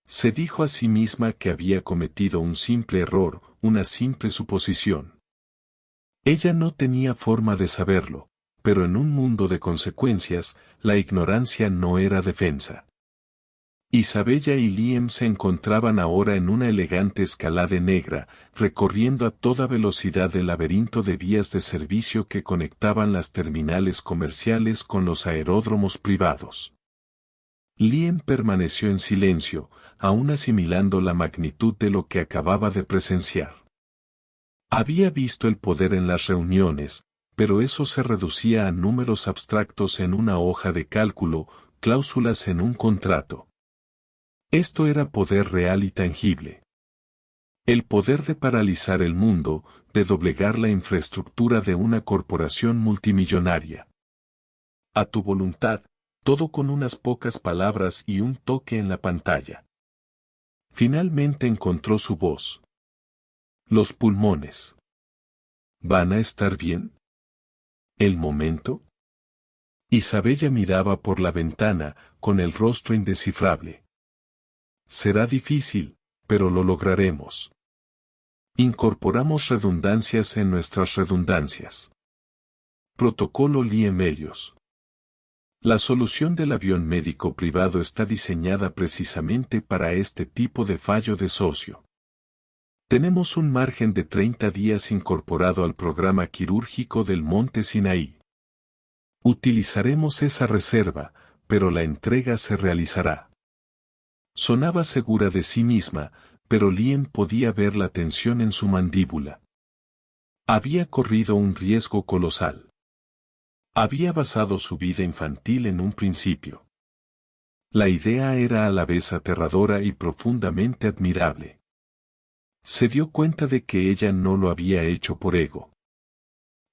Se dijo a sí misma que había cometido un simple error, una simple suposición. Ella no tenía forma de saberlo, pero en un mundo de consecuencias, la ignorancia no era defensa. Isabella y Liam se encontraban ahora en una elegante escalade negra, recorriendo a toda velocidad el laberinto de vías de servicio que conectaban las terminales comerciales con los aeródromos privados. Liam permaneció en silencio, aún asimilando la magnitud de lo que acababa de presenciar. Había visto el poder en las reuniones, pero eso se reducía a números abstractos en una hoja de cálculo, cláusulas en un contrato. Esto era poder real y tangible. El poder de paralizar el mundo, de doblegar la infraestructura de una corporación multimillonaria. A tu voluntad, todo con unas pocas palabras y un toque en la pantalla. Finalmente encontró su voz. Los pulmones. ¿Van a estar bien? ¿El momento? Isabella miraba por la ventana, con el rostro indescifrable. Será difícil, pero lo lograremos. Incorporamos redundancias en nuestras redundancias. Protocolo Liam Elliot. La solución del avión médico privado está diseñada precisamente para este tipo de fallo de socio. Tenemos un margen de 30 días incorporado al programa quirúrgico del Monte Sinaí. Utilizaremos esa reserva, pero la entrega se realizará. Sonaba segura de sí misma, pero Liam podía ver la tensión en su mandíbula. Había corrido un riesgo colosal. Había basado su vida infantil en un principio. La idea era a la vez aterradora y profundamente admirable. Se dio cuenta de que ella no lo había hecho por ego.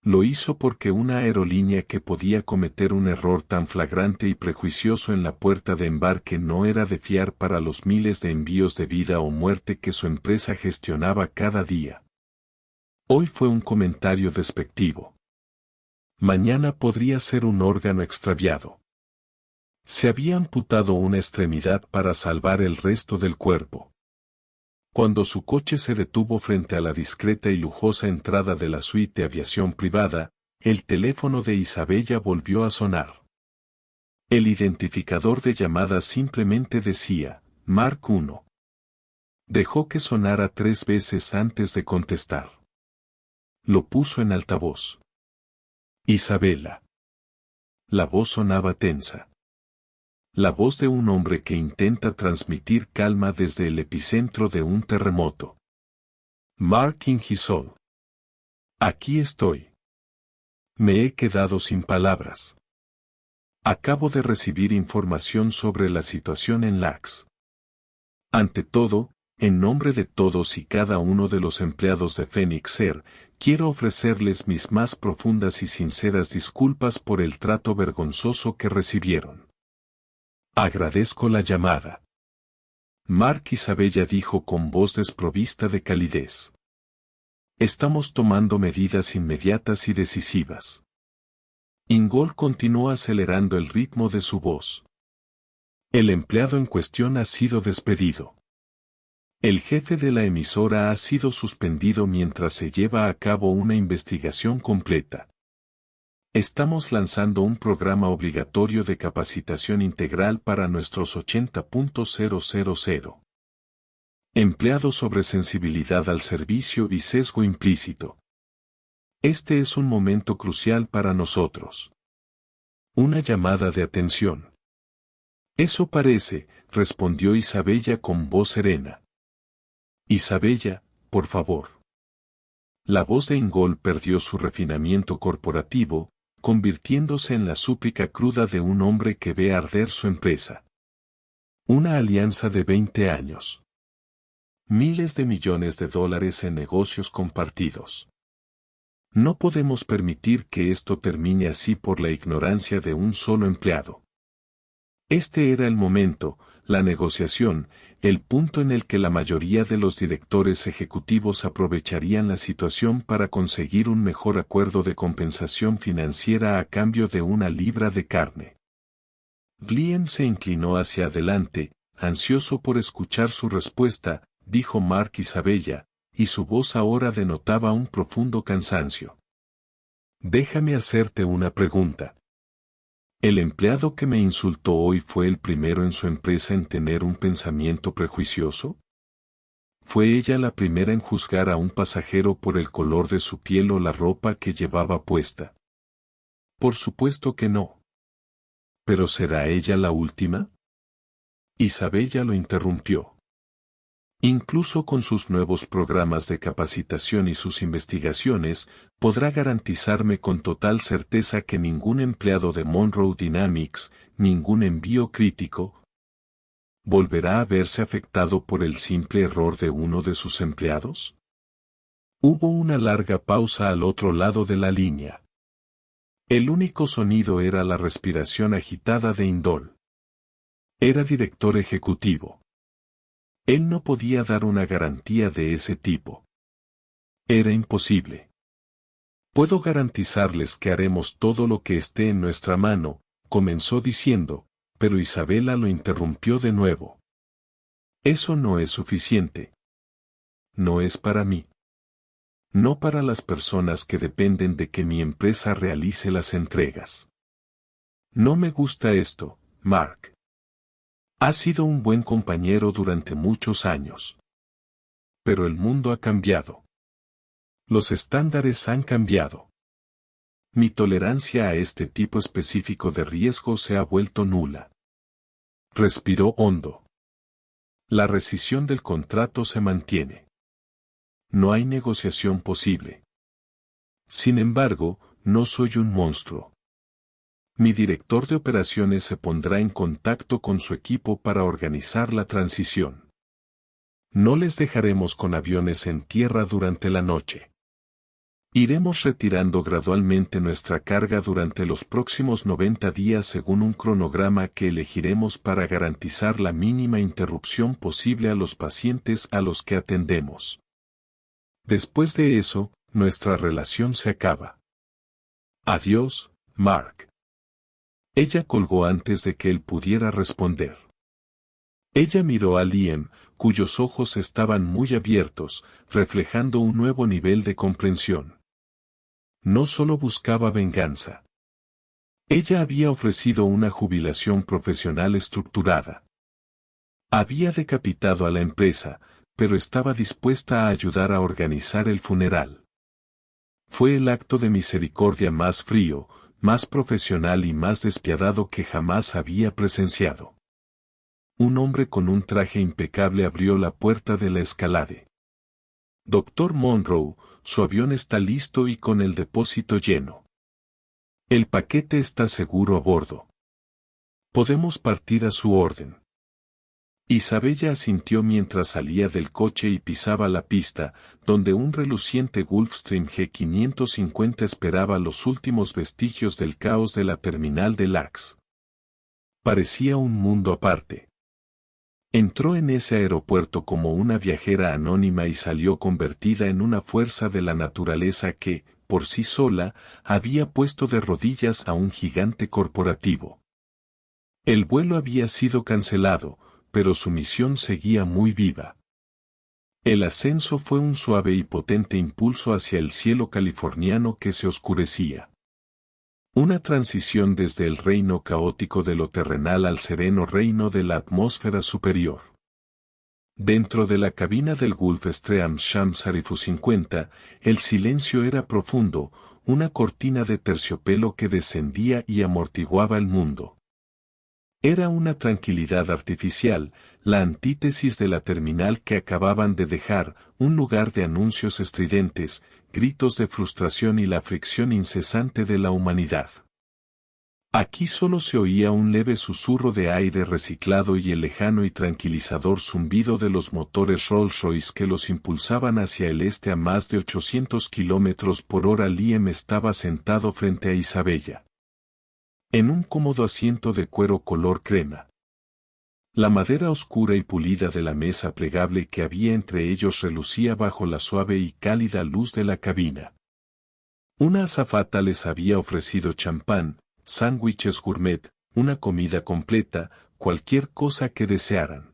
Lo hizo porque una aerolínea que podía cometer un error tan flagrante y prejuicioso en la puerta de embarque no era de fiar para los miles de envíos de vida o muerte que su empresa gestionaba cada día. Hoy fue un comentario despectivo. Mañana podría ser un órgano extraviado. Se había amputado una extremidad para salvar el resto del cuerpo. Cuando su coche se detuvo frente a la discreta y lujosa entrada de la suite de aviación privada, el teléfono de Isabella volvió a sonar. El identificador de llamadas simplemente decía, Mark I. Dejó que sonara 3 veces antes de contestar. Lo puso en altavoz. Isabela. La voz sonaba tensa. La voz de un hombre que intenta transmitir calma desde el epicentro de un terremoto. Mark Ingisol. Aquí estoy. Me he quedado sin palabras. Acabo de recibir información sobre la situación en Lax. Ante todo, En nombre de todos y cada uno de los empleados de Phoenix Air, quiero ofrecerles mis más profundas y sinceras disculpas por el trato vergonzoso que recibieron. Agradezco la llamada. Mark Isabella dijo con voz desprovista de calidez. Estamos tomando medidas inmediatas y decisivas. Ingold continuó acelerando el ritmo de su voz. El empleado en cuestión ha sido despedido. El jefe de la emisora ha sido suspendido mientras se lleva a cabo una investigación completa. Estamos lanzando un programa obligatorio de capacitación integral para nuestros 80.000 empleados sobre sensibilidad al servicio y sesgo implícito. Este es un momento crucial para nosotros. Una llamada de atención. Eso parece, respondió Isabella con voz serena. Isabella, por favor. La voz de Ingold perdió su refinamiento corporativo, convirtiéndose en la súplica cruda de un hombre que ve arder su empresa. Una alianza de 20 años. Miles de millones de dólares en negocios compartidos. No podemos permitir que esto termine así por la ignorancia de un solo empleado. Este era el momento, la negociación, el punto en el que la mayoría de los directores ejecutivos aprovecharían la situación para conseguir un mejor acuerdo de compensación financiera a cambio de una libra de carne. Glenn se inclinó hacia adelante, ansioso por escuchar su respuesta, dijo Mark Isabella, y su voz ahora denotaba un profundo cansancio. Déjame hacerte una pregunta. ¿El empleado que me insultó hoy fue el primero en su empresa en tener un pensamiento prejuicioso? ¿Fue ella la primera en juzgar a un pasajero por el color de su piel o la ropa que llevaba puesta? Por supuesto que no. ¿Pero será ella la última? Isabella lo interrumpió. Incluso con sus nuevos programas de capacitación y sus investigaciones, podrá garantizarme con total certeza que ningún empleado de Monroe Dynamics, ningún envío crítico, volverá a verse afectado por el simple error de uno de sus empleados. Hubo una larga pausa al otro lado de la línea. El único sonido era la respiración agitada de Ingold. Era director ejecutivo. Él no podía dar una garantía de ese tipo. Era imposible. Puedo garantizarles que haremos todo lo que esté en nuestra mano, comenzó diciendo, pero Isabella lo interrumpió de nuevo. Eso no es suficiente. No es para mí. No para las personas que dependen de que mi empresa realice las entregas. No me gusta esto, Mark. Has sido un buen compañero durante muchos años. Pero el mundo ha cambiado. Los estándares han cambiado. Mi tolerancia a este tipo específico de riesgo se ha vuelto nula. Respiró hondo. La rescisión del contrato se mantiene. No hay negociación posible. Sin embargo, no soy un monstruo. Mi director de operaciones se pondrá en contacto con su equipo para organizar la transición. No les dejaremos con aviones en tierra durante la noche. Iremos retirando gradualmente nuestra carga durante los próximos 90 días según un cronograma que elegiremos para garantizar la mínima interrupción posible a los pacientes a los que atendemos. Después de eso, nuestra relación se acaba. Adiós, Mark. Ella colgó antes de que él pudiera responder. Ella miró a Liam, cuyos ojos estaban muy abiertos, reflejando un nuevo nivel de comprensión. No solo buscaba venganza. Ella había ofrecido una jubilación profesional estructurada. Había decapitado a la empresa, pero estaba dispuesta a ayudar a organizar el funeral. Fue el acto de misericordia más frío, más profesional y más despiadado que jamás había presenciado. Un hombre con un traje impecable abrió la puerta de la escalade. Dr. Monroe, su avión está listo y con el depósito lleno. El paquete está seguro a bordo. Podemos partir a su orden. Isabella asintió mientras salía del coche y pisaba la pista, donde un reluciente Gulfstream G550 esperaba los últimos vestigios del caos de la terminal de LAX. Parecía un mundo aparte. Entró en ese aeropuerto como una viajera anónima y salió convertida en una fuerza de la naturaleza que, por sí sola, había puesto de rodillas a un gigante corporativo. El vuelo había sido cancelado, pero su misión seguía muy viva. El ascenso fue un suave y potente impulso hacia el cielo californiano que se oscurecía. Una transición desde el reino caótico de lo terrenal al sereno reino de la atmósfera superior. Dentro de la cabina del Gulfstream Shams Arifu 50, el silencio era profundo, una cortina de terciopelo que descendía y amortiguaba el mundo. Era una tranquilidad artificial, la antítesis de la terminal que acababan de dejar, un lugar de anuncios estridentes, gritos de frustración y la fricción incesante de la humanidad. Aquí solo se oía un leve susurro de aire reciclado y el lejano y tranquilizador zumbido de los motores Rolls-Royce que los impulsaban hacia el este a más de 800 kilómetros por hora. Liam estaba sentado frente a Isabella, en un cómodo asiento de cuero color crema. La madera oscura y pulida de la mesa plegable que había entre ellos relucía bajo la suave y cálida luz de la cabina. Una azafata les había ofrecido champán, sándwiches gourmet, una comida completa, cualquier cosa que desearan.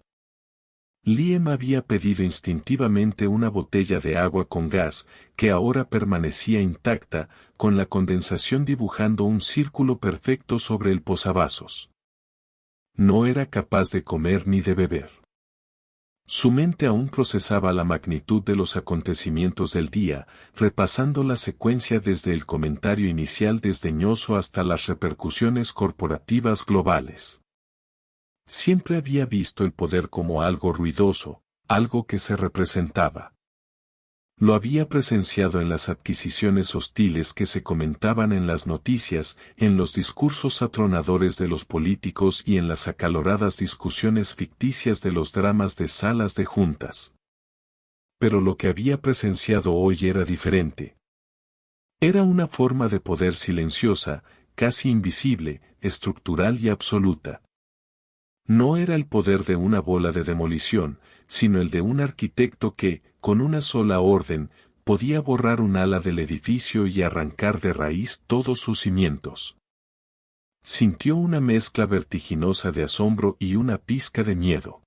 Liam había pedido instintivamente una botella de agua con gas, que ahora permanecía intacta, con la condensación dibujando un círculo perfecto sobre el posavasos. No era capaz de comer ni de beber. Su mente aún procesaba la magnitud de los acontecimientos del día, repasando la secuencia desde el comentario inicial desdeñoso hasta las repercusiones corporativas globales. Siempre había visto el poder como algo ruidoso, algo que se representaba. Lo había presenciado en las adquisiciones hostiles que se comentaban en las noticias, en los discursos atronadores de los políticos y en las acaloradas discusiones ficticias de los dramas de salas de juntas. Pero lo que había presenciado hoy era diferente. Era una forma de poder silenciosa, casi invisible, estructural y absoluta. No era el poder de una bola de demolición, sino el de un arquitecto que, con una sola orden, podía borrar un ala del edificio y arrancar de raíz todos sus cimientos. Sintió una mezcla vertiginosa de asombro y una pizca de miedo.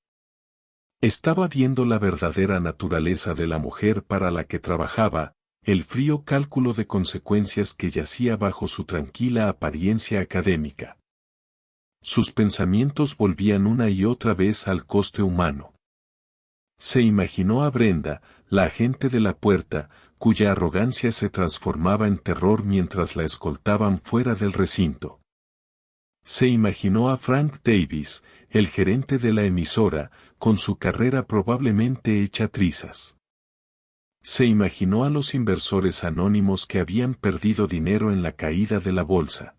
Estaba viendo la verdadera naturaleza de la mujer para la que trabajaba, el frío cálculo de consecuencias que yacía bajo su tranquila apariencia académica. Sus pensamientos volvían una y otra vez al coste humano. Se imaginó a Brenda, la agente de la puerta, cuya arrogancia se transformaba en terror mientras la escoltaban fuera del recinto. Se imaginó a Frank Davis, el gerente de la emisora, con su carrera probablemente hecha trizas. Se imaginó a los inversores anónimos que habían perdido dinero en la caída de la bolsa.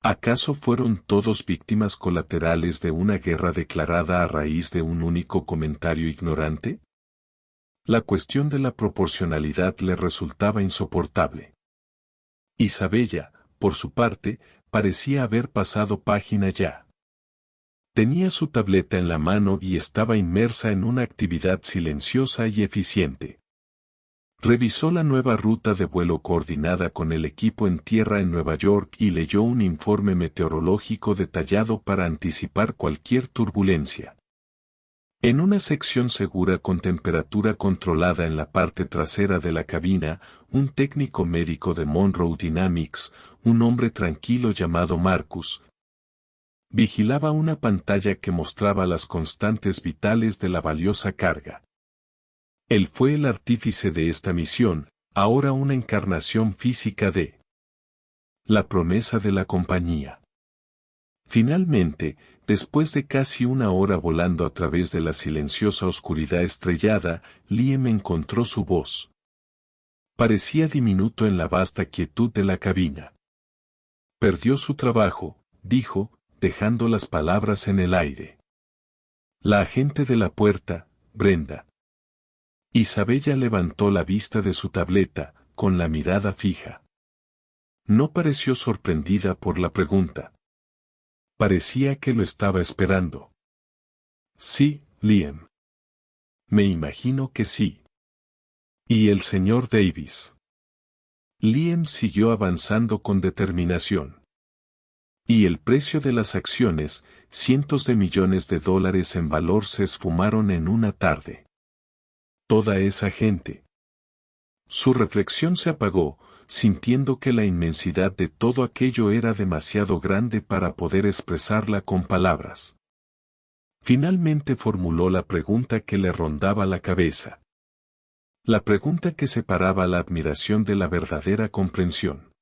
¿Acaso fueron todos víctimas colaterales de una guerra declarada a raíz de un único comentario ignorante? La cuestión de la proporcionalidad le resultaba insoportable. Isabella, por su parte, parecía haber pasado página ya. Tenía su tableta en la mano y estaba inmersa en una actividad silenciosa y eficiente. Revisó la nueva ruta de vuelo coordinada con el equipo en tierra en Nueva York y leyó un informe meteorológico detallado para anticipar cualquier turbulencia. En una sección segura con temperatura controlada en la parte trasera de la cabina, un técnico médico de Monroe Dynamics, un hombre tranquilo llamado Marcus, vigilaba una pantalla que mostraba las constantes vitales de la valiosa carga. Él fue el artífice de esta misión, ahora una encarnación física de la promesa de la compañía. Finalmente, después de casi una hora volando a través de la silenciosa oscuridad estrellada, Liam encontró su voz. Parecía diminuto en la vasta quietud de la cabina. Perdió su trabajo, dijo, dejando las palabras en el aire. La agente de la puerta, Brenda. Isabella levantó la vista de su tableta, con la mirada fija. No pareció sorprendida por la pregunta. Parecía que lo estaba esperando. Sí, Liam. Me imagino que sí. ¿Y el señor Davis? Liam siguió avanzando con determinación. Y el precio de las acciones, cientos de millones de dólares en valor se esfumaron en una tarde. Toda esa gente. Su reflexión se apagó, sintiendo que la inmensidad de todo aquello era demasiado grande para poder expresarla con palabras. Finalmente formuló la pregunta que le rondaba la cabeza. La pregunta que separaba la admiración de la verdadera comprensión.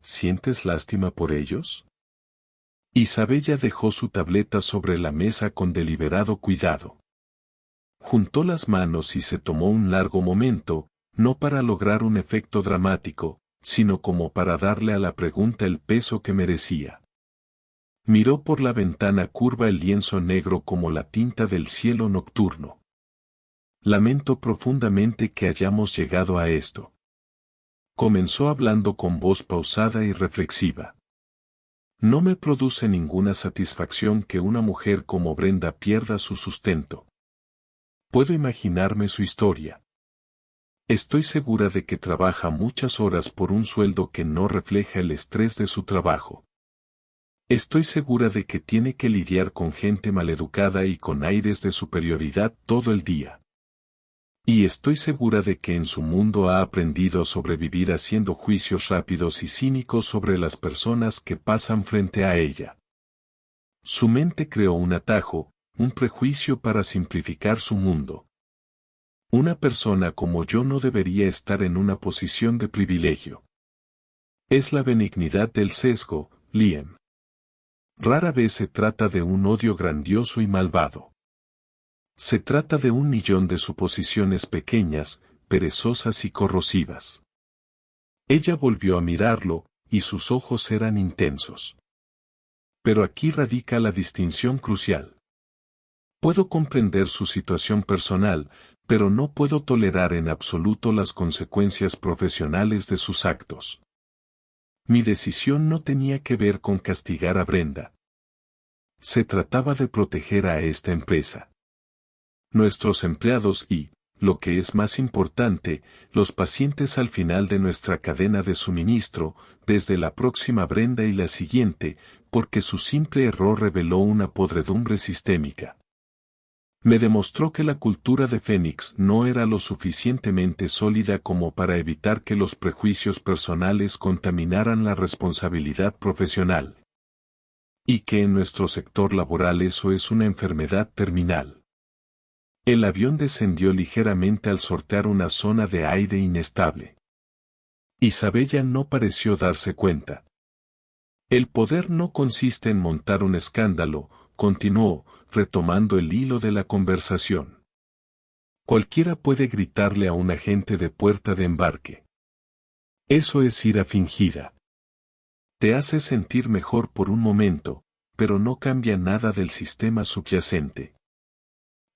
¿Sientes lástima por ellos? Isabella dejó su tableta sobre la mesa con deliberado cuidado. Juntó las manos y se tomó un largo momento, no para lograr un efecto dramático, sino como para darle a la pregunta el peso que merecía. Miró por la ventana curva el lienzo negro como la tinta del cielo nocturno. Lamento profundamente que hayamos llegado a esto. Comenzó hablando con voz pausada y reflexiva. No me produce ninguna satisfacción que una mujer como Brenda pierda su sustento. Puedo imaginarme su historia. Estoy segura de que trabaja muchas horas por un sueldo que no refleja el estrés de su trabajo. Estoy segura de que tiene que lidiar con gente maleducada y con aires de superioridad todo el día. Y estoy segura de que en su mundo ha aprendido a sobrevivir haciendo juicios rápidos y cínicos sobre las personas que pasan frente a ella. Su mente creó un atajo, un prejuicio para simplificar su mundo. Una persona como yo no debería estar en una posición de privilegio. Es la benignidad del sesgo, Liam. Rara vez se trata de un odio grandioso y malvado. Se trata de 1.000.000 de suposiciones pequeñas, perezosas y corrosivas. Ella volvió a mirarlo, y sus ojos eran intensos. Pero aquí radica la distinción crucial. Puedo comprender su situación personal, pero no puedo tolerar en absoluto las consecuencias profesionales de sus actos. Mi decisión no tenía que ver con castigar a Brenda. Se trataba de proteger a esta empresa. Nuestros empleados y, lo que es más importante, los pacientes al final de nuestra cadena de suministro, desde la próxima Brenda y la siguiente, porque su simple error reveló una podredumbre sistémica. Me demostró que la cultura de Phoenix no era lo suficientemente sólida como para evitar que los prejuicios personales contaminaran la responsabilidad profesional. Y que en nuestro sector laboral eso es una enfermedad terminal. El avión descendió ligeramente al sortear una zona de aire inestable. Isabella no pareció darse cuenta. El poder no consiste en montar un escándalo, continuó, retomando el hilo de la conversación. Cualquiera puede gritarle a un agente de puerta de embarque. Eso es ira fingida. Te hace sentir mejor por un momento, pero no cambia nada del sistema subyacente.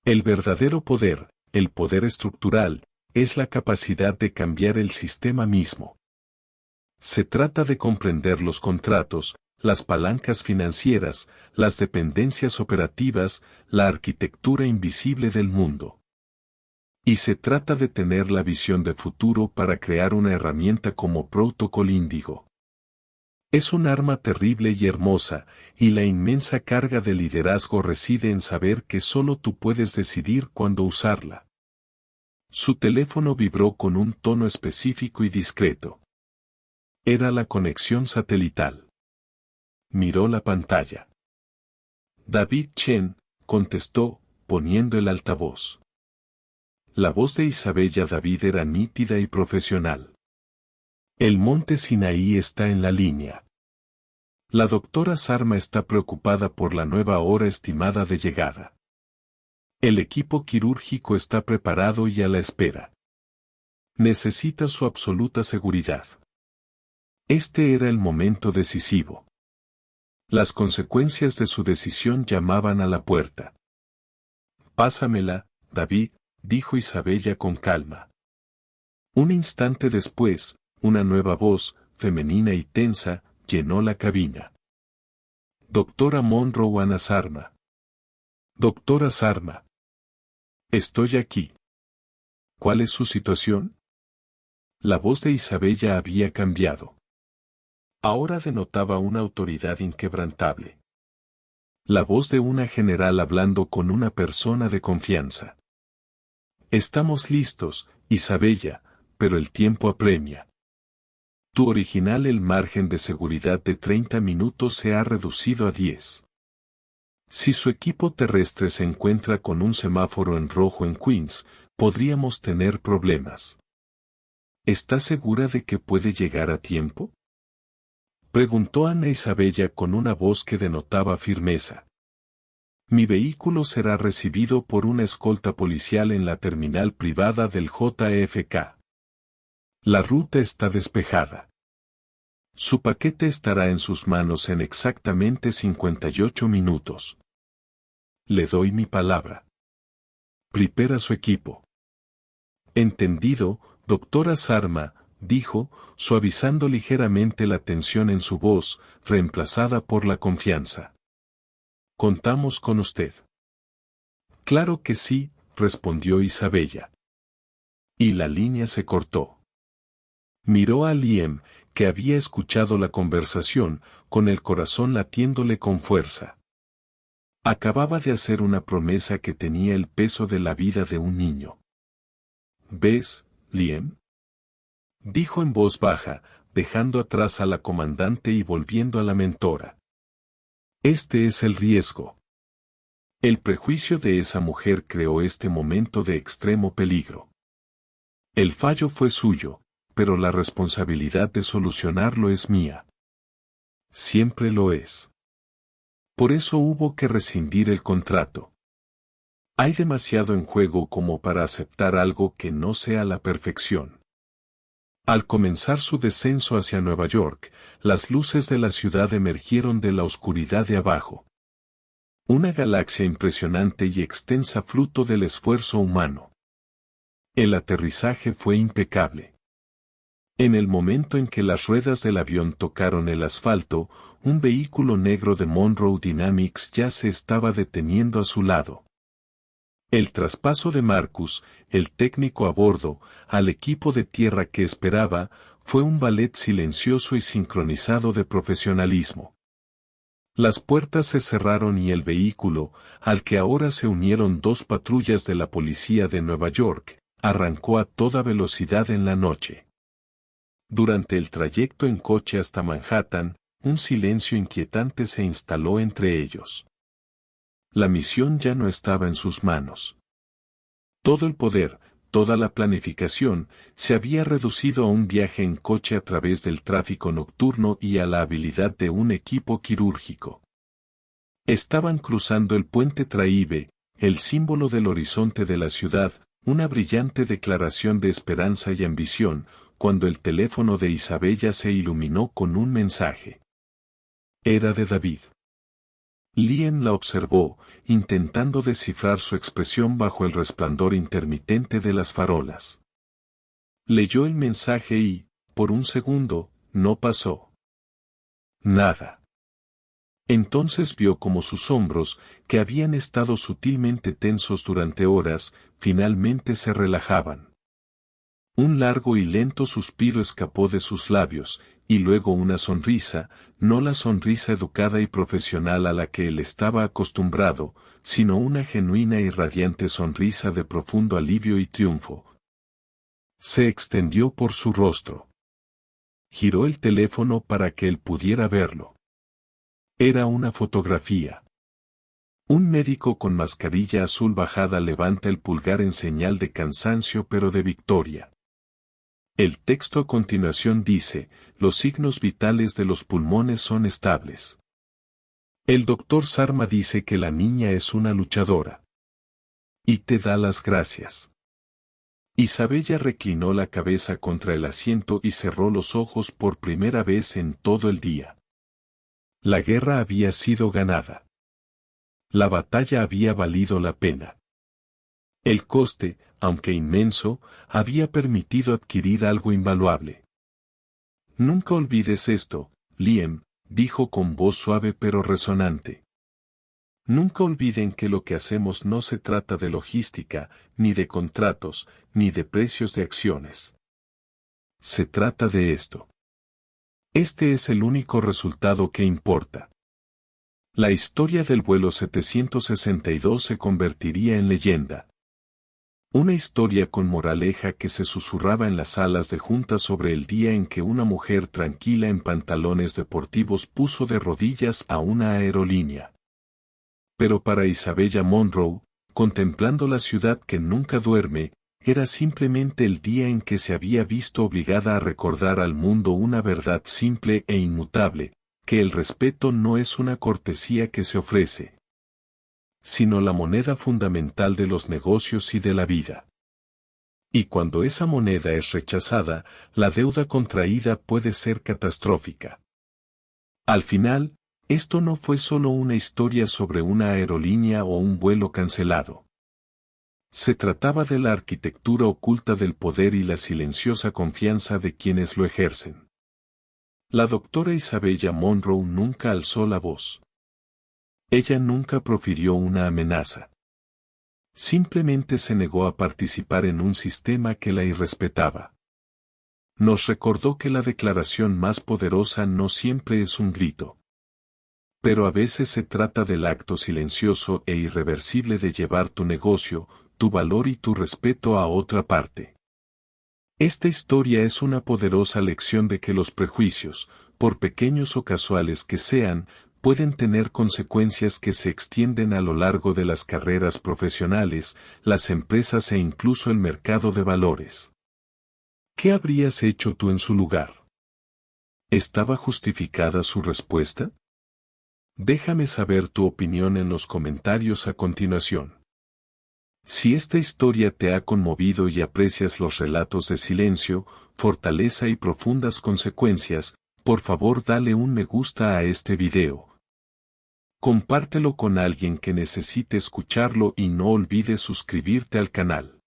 El verdadero poder, el poder estructural, es la capacidad de cambiar el sistema mismo. Se trata de comprender los contratos, las palancas financieras, las dependencias operativas, la arquitectura invisible del mundo. Y se trata de tener la visión de futuro para crear una herramienta como Protocol Índigo. Es un arma terrible y hermosa, y la inmensa carga de liderazgo reside en saber que solo tú puedes decidir cuándo usarla. Su teléfono vibró con un tono específico y discreto. Era la conexión satelital. Miró la pantalla. David Chen, contestó, poniendo el altavoz. La voz de Isabella David era nítida y profesional. El monte Sinaí está en la línea. La doctora Sarma está preocupada por la nueva hora estimada de llegada. El equipo quirúrgico está preparado y a la espera. Necesita su absoluta seguridad. Este era el momento decisivo. Las consecuencias de su decisión llamaban a la puerta. Pásamela, David, dijo Isabella con calma. Un instante después, una nueva voz, femenina y tensa, llenó la cabina. Doctora Monroe Ana Sarma. Doctora Sarma. Estoy aquí. ¿Cuál es su situación? La voz de Isabella había cambiado. Ahora denotaba una autoridad inquebrantable. La voz de una general hablando con una persona de confianza. Estamos listos, Isabella, pero el tiempo apremia. Tu original el margen de seguridad de 30 minutos se ha reducido a 10. Si su equipo terrestre se encuentra con un semáforo en rojo en Queens, podríamos tener problemas. ¿Está segura de que puede llegar a tiempo? Preguntó Ana Isabella con una voz que denotaba firmeza. Mi vehículo será recibido por una escolta policial en la terminal privada del JFK. La ruta está despejada. Su paquete estará en sus manos en exactamente 58 minutos. Le doy mi palabra. Prepara su equipo. Entendido, doctora Sarma, dijo, suavizando ligeramente la tensión en su voz, reemplazada por la confianza. Contamos con usted. Claro que sí, respondió Isabella. Y la línea se cortó. Miró a Liam, que había escuchado la conversación, con el corazón latiéndole con fuerza. Acababa de hacer una promesa que tenía el peso de la vida de un niño. ¿Ves, Liam? Dijo en voz baja, dejando atrás a la comandante y volviendo a la mentora. Este es el riesgo. El prejuicio de esa mujer creó este momento de extremo peligro. El fallo fue suyo, pero la responsabilidad de solucionarlo es mía. Siempre lo es. Por eso hubo que rescindir el contrato. Hay demasiado en juego como para aceptar algo que no sea la perfección. Al comenzar su descenso hacia Nueva York, las luces de la ciudad emergieron de la oscuridad de abajo. Una galaxia impresionante y extensa fruto del esfuerzo humano. El aterrizaje fue impecable. En el momento en que las ruedas del avión tocaron el asfalto, un vehículo negro de Monroe Dynamics ya se estaba deteniendo a su lado. El traspaso de Marcus, el técnico a bordo, al equipo de tierra que esperaba, fue un ballet silencioso y sincronizado de profesionalismo. Las puertas se cerraron y el vehículo, al que ahora se unieron dos patrullas de la policía de Nueva York, arrancó a toda velocidad en la noche. Durante el trayecto en coche hasta Manhattan, un silencio inquietante se instaló entre ellos. La misión ya no estaba en sus manos. Todo el poder, toda la planificación, se había reducido a un viaje en coche a través del tráfico nocturno y a la habilidad de un equipo quirúrgico. Estaban cruzando el puente Traibe, el símbolo del horizonte de la ciudad, una brillante declaración de esperanza y ambición, cuando el teléfono de Isabella se iluminó con un mensaje. Era de David. Liam la observó, intentando descifrar su expresión bajo el resplandor intermitente de las farolas. Leyó el mensaje y, por un segundo, no pasó nada. Entonces vio como sus hombros, que habían estado sutilmente tensos durante horas, finalmente se relajaban. Un largo y lento suspiro escapó de sus labios, y luego una sonrisa, no la sonrisa educada y profesional a la que él estaba acostumbrado, sino una genuina y radiante sonrisa de profundo alivio y triunfo. Se extendió por su rostro. Giró el teléfono para que él pudiera verlo. Era una fotografía. Un médico con mascarilla azul bajada levanta el pulgar en señal de cansancio pero de victoria. El texto a continuación dice, los signos vitales de los pulmones son estables. El doctor Sarma dice que la niña es una luchadora. Y te da las gracias. Isabella reclinó la cabeza contra el asiento y cerró los ojos por primera vez en todo el día. La guerra había sido ganada. La batalla había valido la pena. El coste, aunque inmenso, había permitido adquirir algo invaluable. Nunca olvides esto, Liam, dijo con voz suave pero resonante. Nunca olviden que lo que hacemos no se trata de logística, ni de contratos, ni de precios de acciones. Se trata de esto. Este es el único resultado que importa. La historia del vuelo 762 se convertiría en leyenda. Una historia con moraleja que se susurraba en las salas de juntas sobre el día en que una mujer tranquila en pantalones deportivos puso de rodillas a una aerolínea. Pero para Isabella Monroe, contemplando la ciudad que nunca duerme, era simplemente el día en que se había visto obligada a recordar al mundo una verdad simple e inmutable, que el respeto no es una cortesía que se ofrece, sino la moneda fundamental de los negocios y de la vida. Y cuando esa moneda es rechazada, la deuda contraída puede ser catastrófica. Al final, esto no fue solo una historia sobre una aerolínea o un vuelo cancelado. Se trataba de la arquitectura oculta del poder y la silenciosa confianza de quienes lo ejercen. La doctora Isabella Monroe nunca alzó la voz. Ella nunca profirió una amenaza. Simplemente se negó a participar en un sistema que la irrespetaba. Nos recordó que la declaración más poderosa no siempre es un grito. Pero a veces se trata del acto silencioso e irreversible de llevar tu negocio, tu valor y tu respeto a otra parte. Esta historia es una poderosa lección de que los prejuicios, por pequeños o casuales que sean, pueden tener consecuencias que se extienden a lo largo de las carreras profesionales, las empresas e incluso el mercado de valores. ¿Qué habrías hecho tú en su lugar? ¿Estaba justificada su respuesta? Déjame saber tu opinión en los comentarios a continuación. Si esta historia te ha conmovido y aprecias los relatos de silencio, fortaleza y profundas consecuencias, por favor dale un me gusta a este video. Compártelo con alguien que necesite escucharlo y no olvides suscribirte al canal.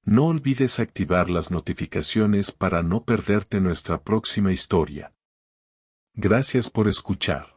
No olvides activar las notificaciones para no perderte nuestra próxima historia. Gracias por escuchar.